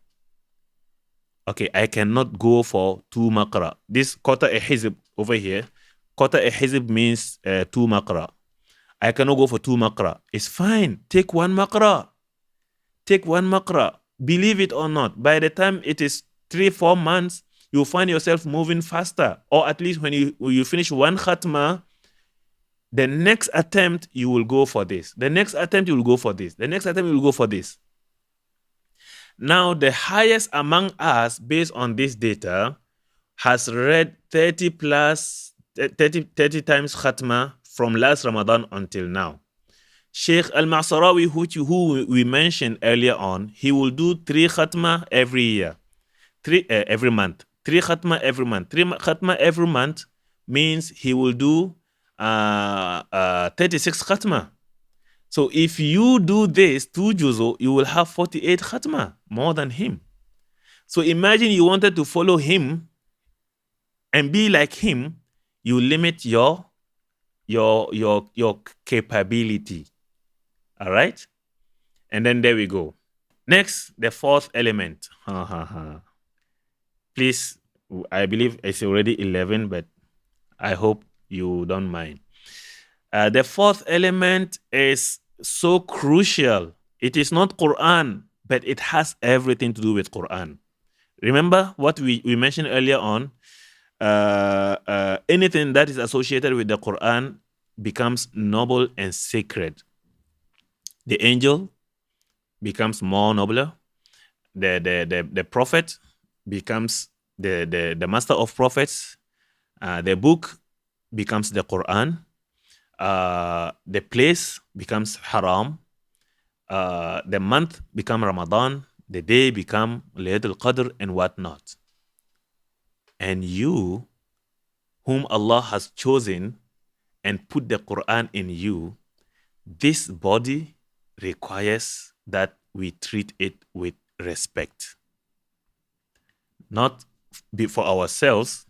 Okay, I cannot go for 2 maqra. This quarter a hizb over here, quarter a hizb means 2 maqra. I cannot go for 2 maqra. It's fine. Take 1 maqra. Take 1 maqra. Believe it or not, by the time it is 3-4 months, you'll find yourself moving faster. Or at least when you finish 1 khatma, the next attempt you will go for this. The next attempt you will go for this. The next attempt you will go for this. Now, the highest among us, based on this data, has read 30 times khatma from last Ramadan until now. Sheikh Al-Ma'sarawi, who we mentioned earlier on, he will do 3 khatma every year, every month. 3 khatma every month. 3 khatma every month means he will do 36 khatma. So if you do this 2 juzu, you will have 48 khatma, more than him. So imagine you wanted to follow him and be like him, you limit your capability. All right? And then there we go. Next, the 4th element. Please, I believe it's already 11, but I hope you don't mind. The 4th element is so crucial. It is not Qur'an, but it has everything to do with Qur'an. Remember what we mentioned earlier on? Anything that is associated with the Qur'an becomes noble and sacred. The angel becomes more nobler. The prophet becomes the master of prophets. The book becomes the Qur'an. The place becomes haram. The month becomes Ramadan. The day becomes Laylatul Qadr and whatnot. And you, whom Allah has chosen and put the Qur'an in you, this body requires that we treat it with respect. Not for ourselves,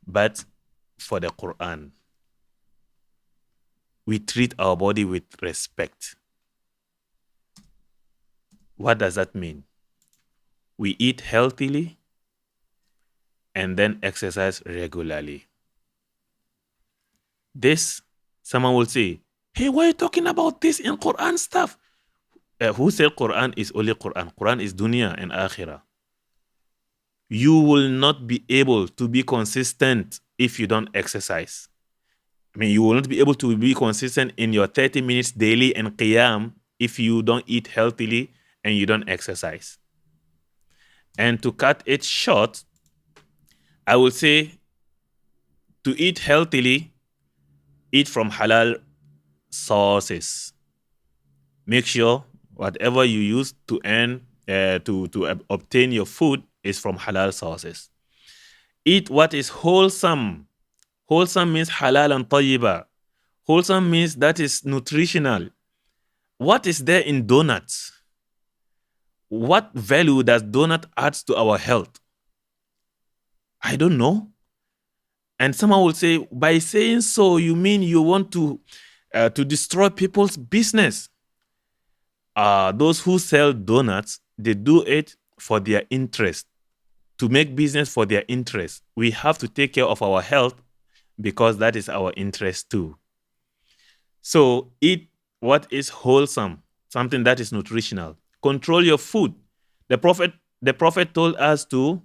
but for the Qur'an. We treat our body with respect. What does that mean? We eat healthily and then exercise regularly. This, someone will say, hey, why are you talking about this in Quran stuff? Who said Quran is only Quran? Quran is dunya and akhirah. You will not be able to be consistent if you don't exercise. I mean, you will not be able to be consistent in your 30 minutes daily and qiyam if you don't eat healthily and you don't exercise. And to cut it short, I will say to eat healthily, eat from halal sources. Make sure whatever you use to earn, to obtain your food is from halal sources. Eat what is wholesome. Wholesome means halal and tayyiba. Wholesome means that is nutritional. What is there in donuts? What value does donut add to our health? I don't know. And someone will say, by saying so, you mean you want to destroy people's business. Those who sell donuts, they do it for their interest, to make business for their interest. We have to take care of our health because that is our interest too. So eat what is wholesome, something that is nutritional. Control your food. The Prophet told us to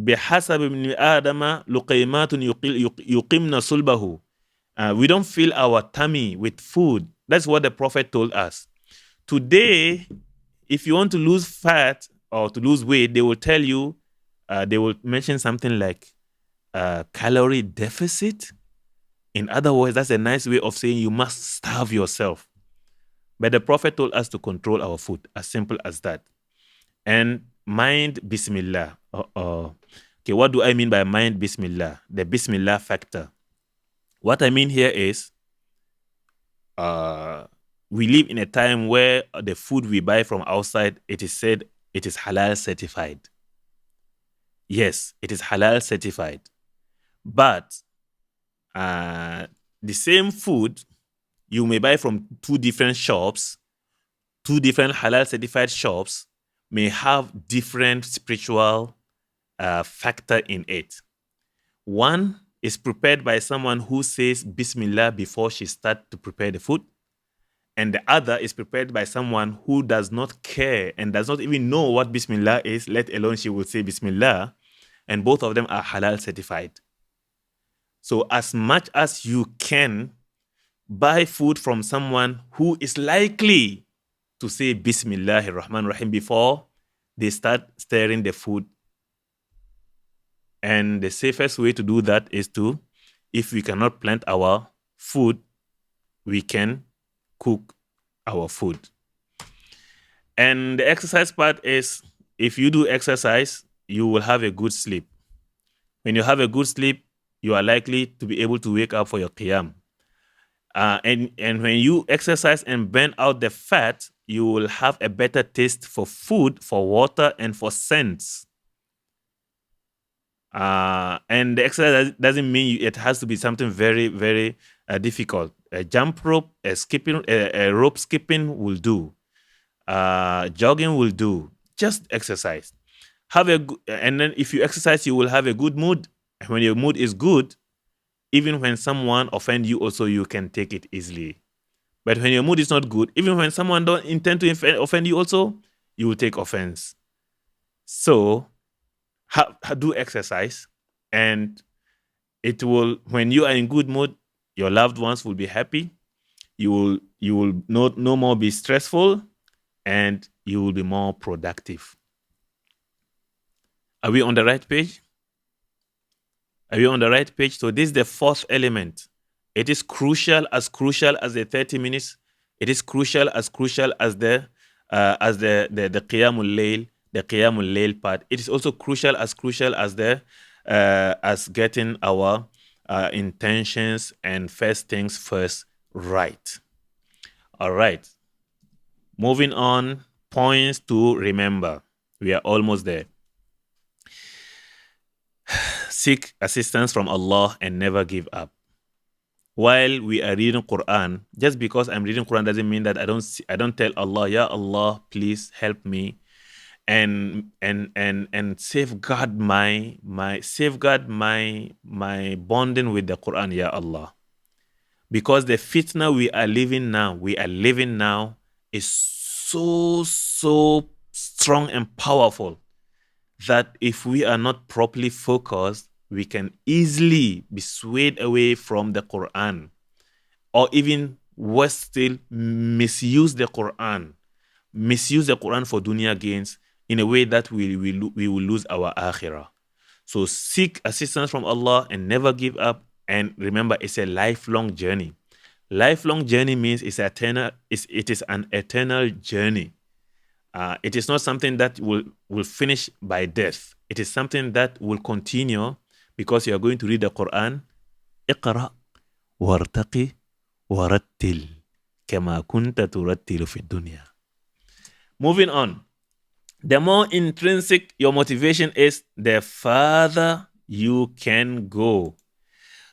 بحسب ابن آدم لقيمات يقمن صلبه. We don't fill our tummy with food. That's what the Prophet told us. Today, if you want to lose fat or to lose weight, they will tell you, they will mention something like calorie deficit. In other words, that's a nice way of saying you must starve yourself. But the Prophet told us to control our food, as simple as that. And mind Bismillah. Okay, what do I mean by mind Bismillah? The Bismillah factor. What I mean here is, we live in a time where the food we buy from outside, it is said it is halal certified. Yes, it is halal certified. But the same food you may buy from two different shops, two different halal certified shops, may have different spiritual factor in it. One is prepared by someone who says Bismillah before she starts to prepare the food. And the other is prepared by someone who does not care and does not even know what Bismillah is, let alone she will say Bismillah. And both of them are halal certified. So as much as you can, buy food from someone who is likely to say Bismillahir Rahmanir Rahim before they start stirring the food. And the safest way to do that is to, if we cannot plant our food, we can cook our food. And the exercise part is, if you do exercise, you will have a good sleep. When you have a good sleep, you are likely to be able to wake up for your qiyam. And when you exercise and burn out the fat, you will have a better taste for food, for water, and for scents. And the exercise doesn't mean it has to be something very, very difficult. A jump rope, a rope skipping will do. Jogging will do. Just exercise. And then if you exercise, you will have a good mood. When your mood is good, even when someone offends you, also you can take it easily. But when your mood is not good, even when someone don't intend to offend you, also you will take offense. So do exercise, and it will. When you are in good mood, your loved ones will be happy. You will no more be stressful, and you will be more productive. Are we on the right page? Are we on the right page? So this is the fourth element. It is crucial as the 30 minutes. It is crucial as the Qiyamul Layl, the Qiyamul Layl part. It is also crucial as the as getting our intentions and first things first right. All right. Moving on, points to remember. We are almost there. Seek assistance from Allah and never give up. While we are reading Qur'an, just because I'm reading Qur'an doesn't mean that I don't tell Allah, Ya Allah, please help me and safeguard my bonding with the Qur'an, Ya Allah. Because the fitna we are living now is so strong and powerful that if we are not properly focused, we can easily be swayed away from the Quran, or even worse still, misuse the Quran for dunya gains in a way that we will lose our akhirah. So seek assistance from Allah and never give up. And remember, it's a lifelong journey. Lifelong journey means it is an eternal journey. It is not something that will finish by death. It is something that will continue because you are going to read the Quran. اقرأ وارتقي ورتل كما كنت ترتل في الدنيا. Moving on. The more intrinsic your motivation is, the further you can go.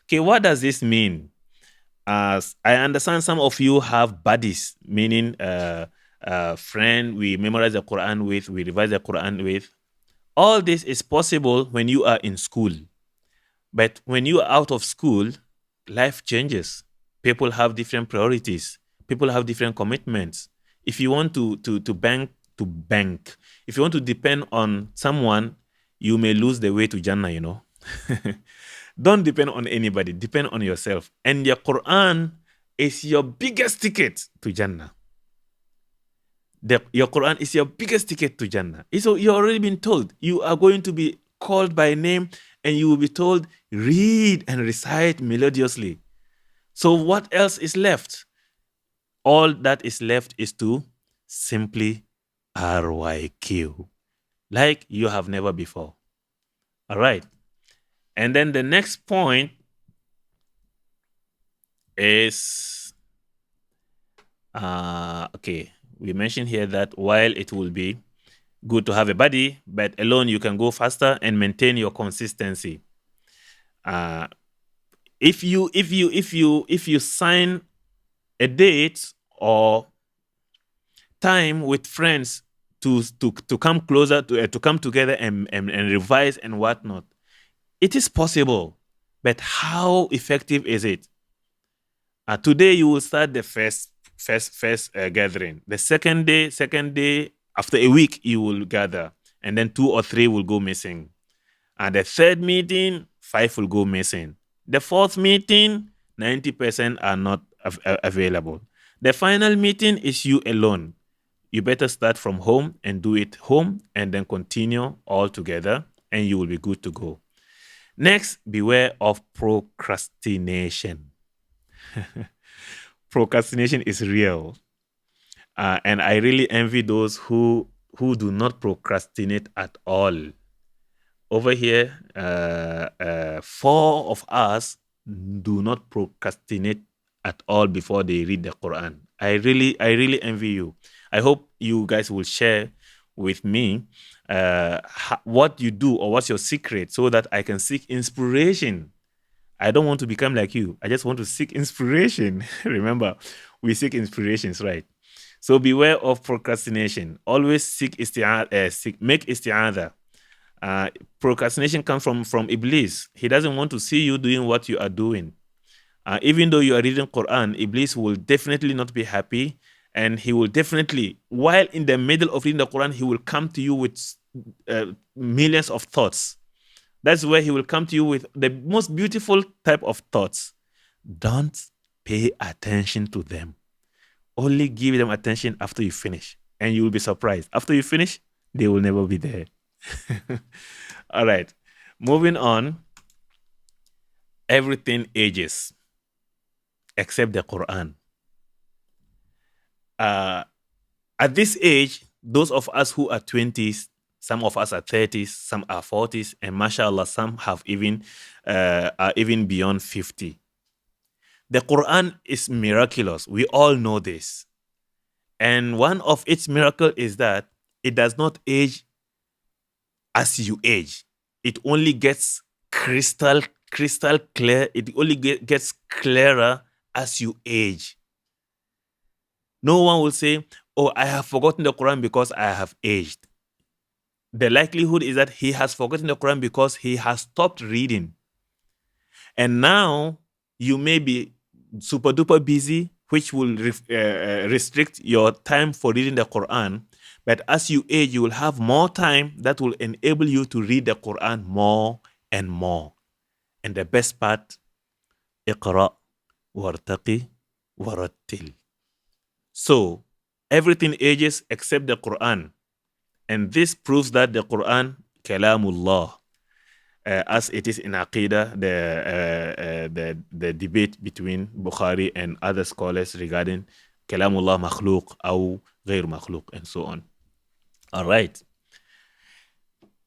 Okay, what does this mean? As I understand, some of you have buddies, meaning friend we memorize the Quran with, we revise the Quran with. All this is possible when you are in school. But when you are out of school, life changes. People have different priorities. People have different commitments. If you want to bank, if you want to depend on someone, you may lose the way to Jannah, you know. Don't depend on anybody. Depend on yourself. And your Quran is your biggest ticket to Jannah. Your Quran is your biggest ticket to Jannah. So you've already been told you are going to be called by name, and you will be told, read and recite melodiously. So what else is left? All that is left is to simply RYQ, like you have never before. All right. And then the next point is, okay, we mentioned here that while it will be good to have a buddy, but alone you can go faster and maintain your consistency. If you sign a date or time with friends to come closer to come together and revise and whatnot, it is possible, but how effective is it? Today you will start the first gathering. The second day, after a week you will gather, and then 2 or 3 will go missing. And the third meeting, 5 will go missing. The fourth meeting, 90% are not available. The final meeting is you alone. You better start from home and do it home, and then continue all together, and you will be good to go. Next, beware of procrastination. Procrastination is real. And I really envy those who do not procrastinate at all. Over here, 4 of us do not procrastinate at all before they read the Quran. I really envy you. I hope you guys will share with me what you do or what's your secret, so that I can seek inspiration. I don't want to become like you. I just want to seek inspiration. Remember, we seek inspirations, right? So beware of procrastination. Always make isti'adha. Procrastination comes from Iblis. He doesn't want to see you doing what you are doing. Even though you are reading Quran, Iblis will definitely not be happy, and he will definitely, while in the middle of reading the Quran, he will come to you with millions of thoughts. That's where he will come to you with the most beautiful type of thoughts. Don't pay attention to them. Only give them attention after you finish, and you will be surprised. After you finish, they will never be there. All right. Moving on. Everything ages except the Quran. At this age, those of us who are 20s, some of us are 30s, some are 40s, and mashallah, some have are even beyond 50. The Quran is miraculous. We all know this. And one of its miracles is that it does not age as you age. It only gets crystal clear. It only gets clearer as you age. No one will say, oh, I have forgotten the Quran because I have aged. The likelihood is that he has forgotten the Quran because he has stopped reading. And now you may be super duper busy, which will restrict your time for reading the Quran. But as you age, you will have more time that will enable you to read the Quran more and more. And the best part, iqra wartaqi warattil. So everything ages except the Quran. And this proves that the Quran, kalamullah, as it is in Aqidah, the debate between Bukhari and other scholars regarding kalamullah makhluk aw ghayr makhluk, and so on. All right.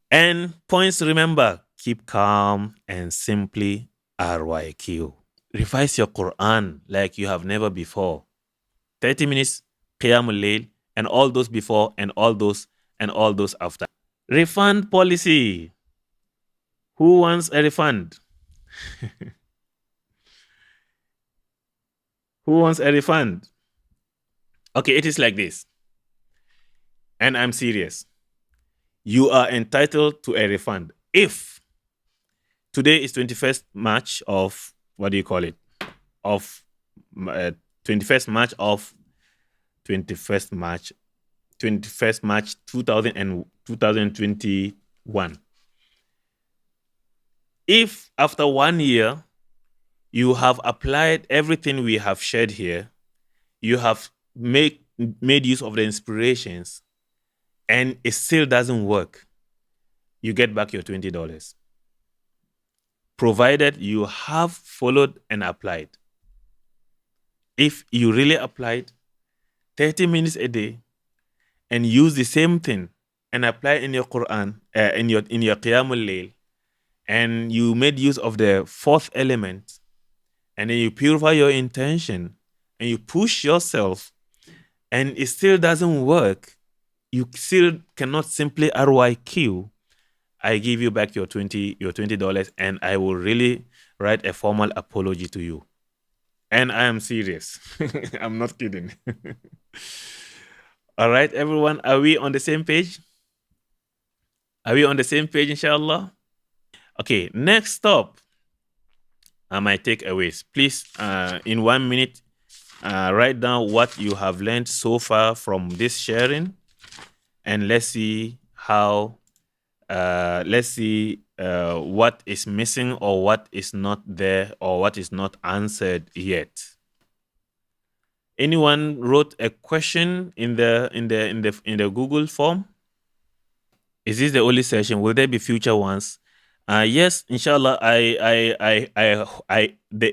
And points, remember, keep calm and simply RYQ. Revise your Quran like you have never before. 30 minutes, Qiyamul Layl, and all those before, and all those after. Refund policy. Who wants a refund? Who wants a refund? Okay, it is like this. And I'm serious. You are entitled to a refund if today is 21st March of, what do you call it? Of 21st March of 21st March 2021. If after 1 year you have applied everything we have shared here, you have made use of the inspirations, and it still doesn't work, you get back your $20. Provided you have followed and applied. If you really applied 30 minutes a day and use the same thing and apply in your Quran, in your Qiyamul Layl, and you made use of the fourth element, and then you purify your intention and you push yourself, and it still doesn't work, you still cannot simply RYQ, I give you back your $20, and I will really write a formal apology to you. And I am serious. I'm not kidding. All right, everyone, are we on the same page? Are we on the same page, inshallah? Okay, next stop are my takeaways. Please, in 1 minute, write down what you have learned so far from this sharing, and let's see how, what is missing or what is not there or what is not answered yet. Anyone wrote a question in the Google form? Is this the only session? Will there be future ones? Yes, inshallah. The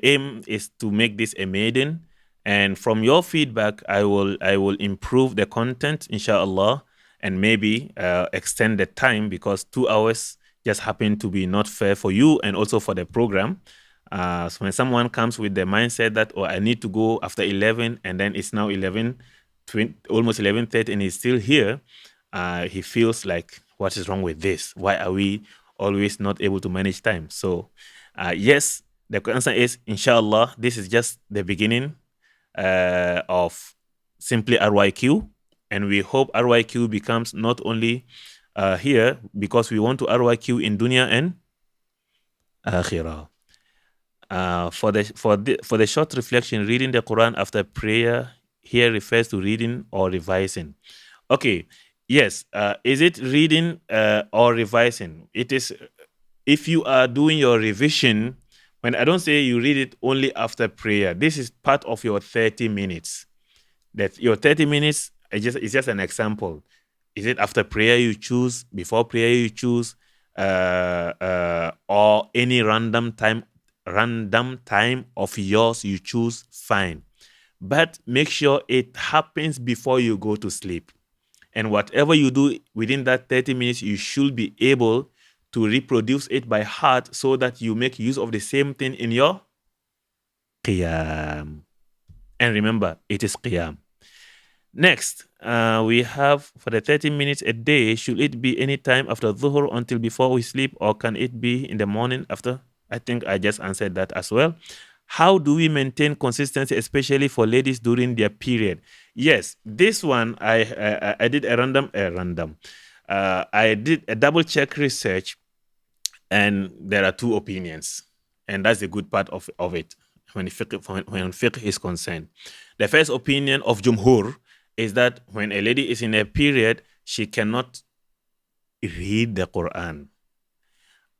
aim is to make this a maiden, and from your feedback, I will improve the content, inshallah, and maybe extend the time, because 2 hours just happen to be not fair for you and also for the program. So when someone comes with the mindset that, oh, I need to go after 11, and then it's now 11:20, almost 11:30, and he's still here, he feels like, what is wrong with this? Why are we always not able to manage time? So yes, the answer is, inshallah, this is just the beginning of simply RYQ, and we hope RYQ becomes not only here, because we want to RYQ in dunya and akhirah. For the short reflection, reading the Quran after prayer here refers to reading or revising. Okay, yes. Is it reading or revising? It is. If you are doing your revision, when I don't say you read it only after prayer, this is part of your 30 minutes. That your 30 minutes is just an example. Is it after prayer you choose, before prayer you choose, or any random time of yours you choose? Fine, but make sure it happens before you go to sleep. And whatever you do within that 30 minutes, you should be able to reproduce it by heart, so that you make use of the same thing in your qiyam. And remember, it is qiyam. Next, we have, for the 30 minutes a day, should it be any time after dhuhr until before we sleep, or can it be in the morning after? I think I just answered that as well. How do we maintain consistency, especially for ladies during their period? Yes, this one I did I did a double check research, and there are two opinions, and that's the good part of it when fiqh is concerned. The first opinion of Jumhur is that when a lady is in a period, she cannot read the Quran.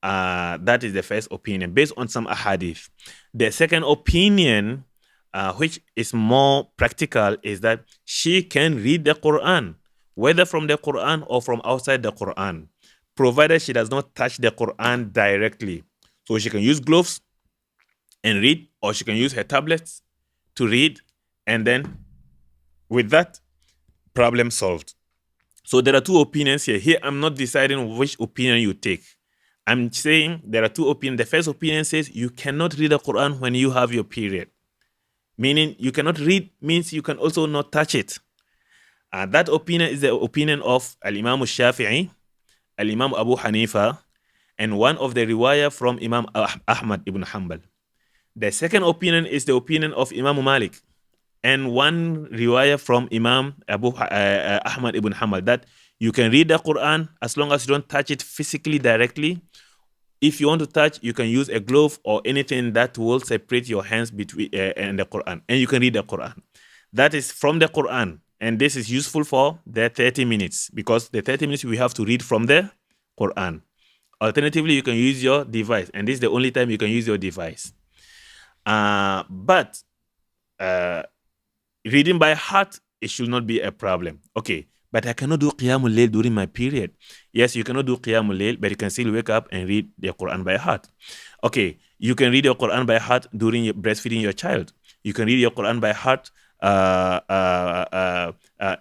That is the first opinion based on some ahadith. The second opinion, which is more practical, is that she can read the Quran, whether from the Quran or from outside the Quran, provided she does not touch the Quran directly. So she can use gloves and read, or she can use her tablets to read, and then with that, problem solved. So there are two opinions here. Here, I'm not deciding which opinion you take. I'm saying there are two opinions. The first opinion says you cannot read the Quran when you have your period. Meaning you cannot read means you can also not touch it. That opinion is the opinion of Al-Imam Shafi'i, Al-Imam Abu Hanifa, and one of the riwayah from Imam Ahmad ibn Hanbal. The second opinion is the opinion of Imam Malik, and one riwayah from Imam Ahmad ibn Hanbal, that you can read the Quran as long as you don't touch it physically directly. If you want to touch, you can use a glove or anything that will separate your hands between and the Quran, and you can read the Quran. That is from the Quran, and this is useful for the 30 minutes, because the 30 minutes we have to read from the Quran. Alternatively, you can use your device, and this is the only time you can use your device. But reading by heart, it should not be a problem. Okay, but I cannot do Qiyamul Layl during my period. Yes, you cannot do Qiyamul Layl, but you can still wake up and read the Quran by heart. Okay, you can read your Quran by heart during breastfeeding your child. You can read your Quran by heart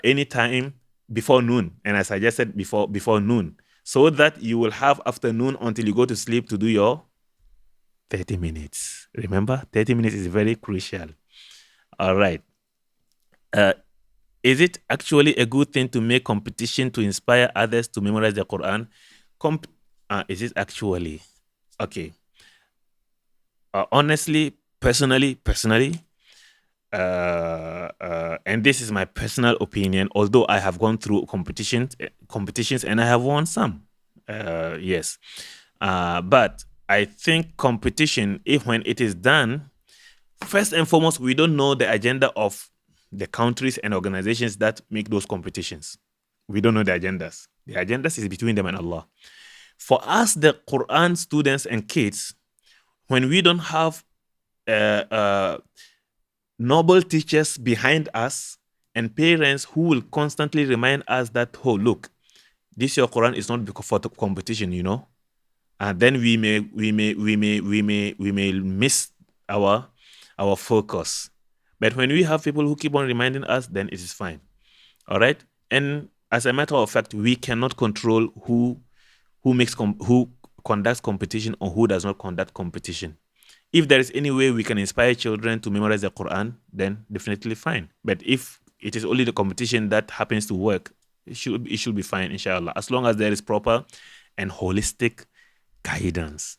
anytime before noon, and as I just said, before noon, so that you will have afternoon until you go to sleep to do your 30 minutes. Remember, 30 minutes is very crucial. All right. Is it actually a good thing to make competition to inspire others to memorize the Quran? Is it actually? Okay. Honestly, personally, and this is my personal opinion, although I have gone through competitions and I have won some. Yes. But I think competition, if when it is done, first and foremost, we don't know the agenda of the countries and organizations that make those competitions. We don't know the agendas. The agendas is between them and Allah. For us, the Quran students and kids, when we don't have noble teachers behind us and parents who will constantly remind us that, oh, look, this your Quran is not for the competition, and then we may miss our focus. But when we have people who keep on reminding us, then it is fine. All right. And as a matter of fact, we cannot control who conducts competition or who does not conduct competition. If there is any way we can inspire children to memorize the Quran, then definitely fine. But if it is only the competition that happens to work, it should be fine, inshallah, as long as there is proper and holistic guidance.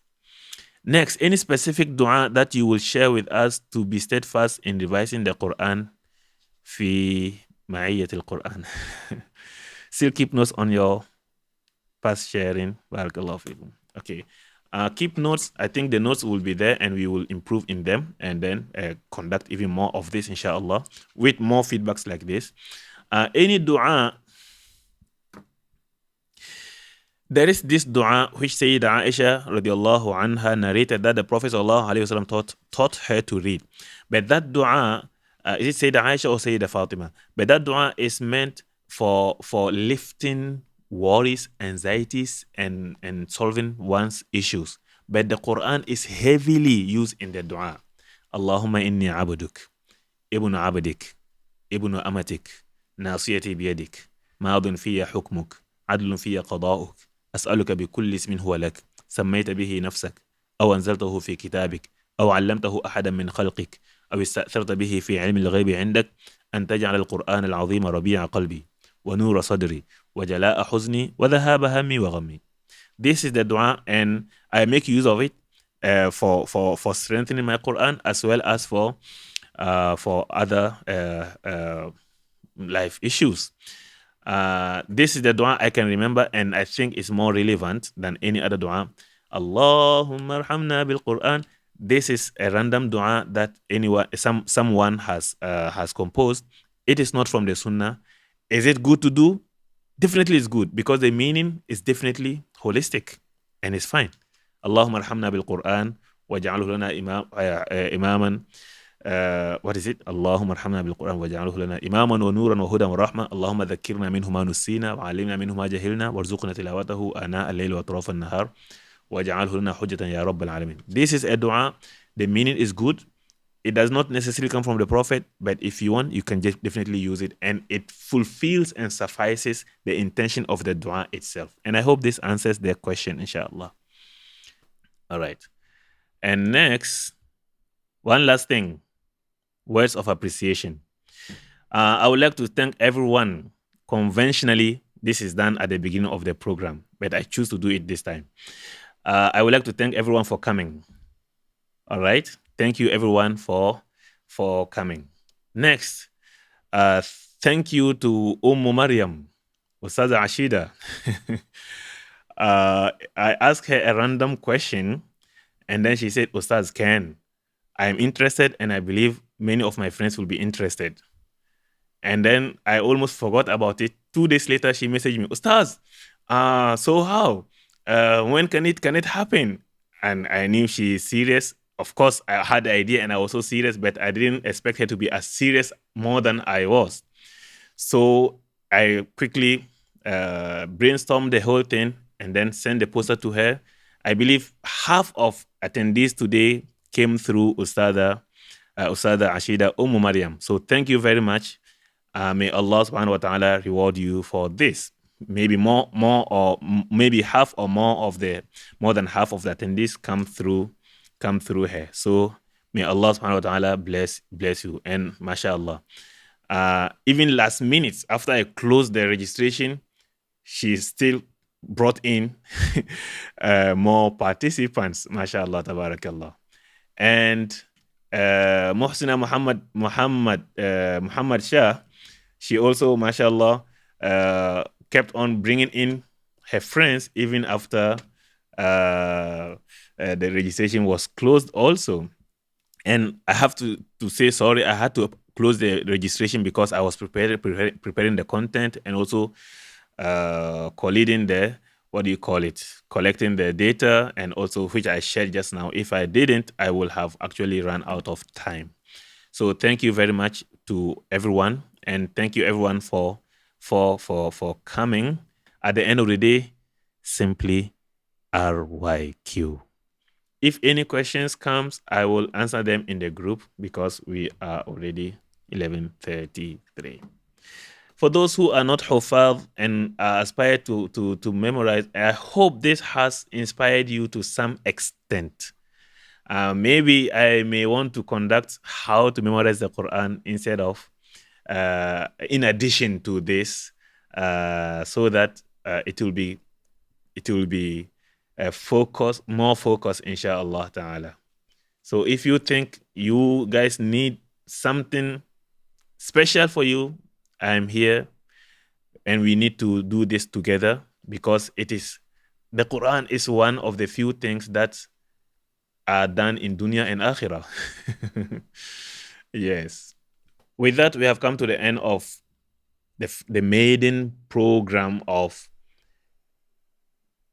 Next, any specific dua that you will share with us to be steadfast in revising the Quran fi ma'iyyat al-Quran. Still keep notes on your past sharing. Barakallahu fikum. Okay. Keep notes. I think the notes will be there and we will improve in them and then conduct even more of this, inshallah, with more feedbacks like this. Any dua. There is this dua which Sayyidah Aisha radiallahu anha narrated that the Prophet sallallahu alaihi wasallam taught her to read. But that dua, is it Sayyidah Aisha or Sayyidah Fatima? But that dua is meant for lifting worries, anxieties, and solving one's issues. But the Quran is heavily used in the dua. Allahumma inni abduk, ibnu abdik, ibnu amatik, nasiyati biyadik, maadun fiya hukmuk, adlun fiya qada'uk. أسألك بكل اسم هو لك سميت به نفسك أو أنزلته في كتابك أو علمته أحدا من خلقك أو استأثرت به في علم الغيب عندك أن تجعل القرآن العظيم ربيع قلبي ونور صدري وجلاء حزني وذهاب همي وغمي. This is the dua, and I make use of it for strengthening my Quran as well as for other life issues. This is the dua I can remember, and I think it's more relevant than any other dua. Allahumma arhamna bil Quran. This is a random dua that someone has composed. It is not from the Sunnah. Is it good to do? Definitely it's good, because the meaning is definitely holistic and it's fine. Allahumma arhamna bil Quran waj'alhu lana imaman. What is it? اللهم ارحمنا بالقرآن واجعله لنا إماما ونورا وهدى ورحمة اللهم ذكرنا منه ما نسينا وعلمنا منه ما جهلنا وارزقنا تلاوته آناء الليل وأطراف النهار واجعله لنا حجة يا رب العالمين. This is a dua. The meaning is good. It does not necessarily come from the Prophet, but if you want, you can just definitely use it, and it fulfills and suffices the intention of the dua itself. And I hope this answers their question, inshallah. All right. And next, one last thing. Words of appreciation. I would like to thank everyone. Conventionally, this is done at the beginning of the program, but I choose to do it this time. I would like to thank everyone for coming. All right. Thank you, everyone, for coming. Next, thank you to Mariam, Ustaza Ashida. I asked her a random question, and then she said, Ustaz Ken, I am interested, and I believe many of my friends will be interested. And then I almost forgot about it. 2 days later, she messaged me, Ustaz, so how? when can it happen? And I knew she's serious. Of course, I had the idea and I was so serious, but I didn't expect her to be as serious more than I was. So I quickly brainstormed the whole thing and then sent the poster to her. I believe half of attendees today came through Ustada Ashida Mariam. So thank you very much. May Allah subhanahu wa ta'ala reward you for this. Maybe maybe half or more than half of the attendees come through her. So may Allah subhanahu wa ta'ala bless you. And mashallah. Even last minutes after I closed the registration, she still brought in more participants. Mashallah, tabarakallah. And Muhsina Muhammad Shah, she also, mashallah, kept on bringing in her friends even after the registration was closed also. And I have to say sorry, I had to close the registration because I was preparing the content and also collating collecting the data, and also which I shared just now. If I didn't, I will have actually run out of time. So thank you very much to everyone, and thank you everyone for coming. At the end of the day, simply RYQ. If any questions comes, I will answer them in the group because we are already 11:33. For those who are not Hufaz and aspire to memorize, I hope this has inspired you to some extent. Maybe I may want to conduct how to memorize the Quran instead of, in addition to this, so that it will be more focus, inshallah ta'ala. So if you think you guys need something special for you, I'm here, and we need to do this together because the Quran is one of the few things that are done in dunya and akhirah. Yes. With that, we have come to the end of the maiden program of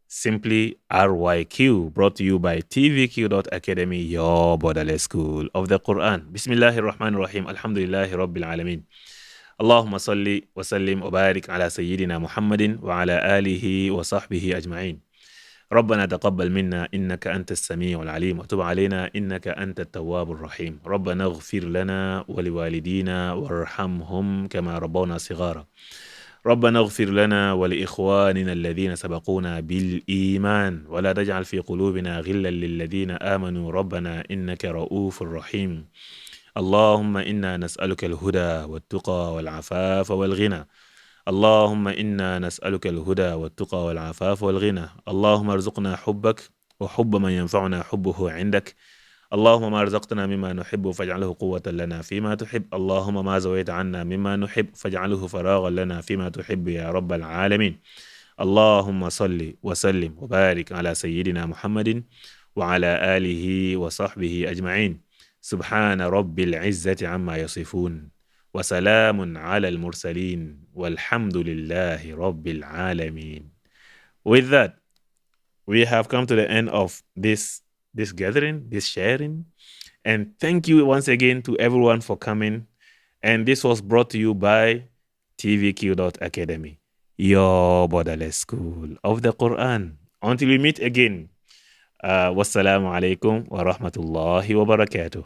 Simply RYQ, brought to you by TVQ.Academy, your borderless school of the Quran. Bismillahir Rahmanir Rahim. Alhamdulillahi Rabbil Alameen. Allahumma salli wa sallim wa barik ala Sayyidina Muhammadin wa ala alihi wa sahbihi ajma'in. ربنا تقبل منا إنك أنت السميع العليم وتب علينا إنك أنت التواب الرحيم ربنا اغفر لنا ولوالدينا وارحمهم كما ربونا صغارا ربنا اغفر لنا ولإخواننا الذين سبقونا بالإيمان ولا تجعل في قلوبنا غلا للذين آمنوا ربنا إنك رؤوف رحيم اللهم إنا نسألك الهدى والتقى والعفاف والغنى اللهم إنا نسألك الهدى والتقى والعفاف والغنى اللهم ارزقنا حبك وحب من ينفعنا حبه عندك اللهم ما رزقتنا مما نحب فاجعله قوة لنا فيما تحب اللهم ما زويت عنا مما نحب فاجعله فراغا لنا فيما تحب يا رب العالمين اللهم صل وسلم وبارك على سيدنا محمد وعلى آله وصحبه أجمعين سبحان رب العزة عما يصفون وسلام على المرسلين والحمد لله رب العالمين. With that, we have come to the end of this gathering, this sharing. And thank you once again to everyone for coming. And this was brought to you by TVQ.Academy, your borderless school of the Quran. Until we meet again, wassalamu alaikum wa rahmatullahi wa barakatuh.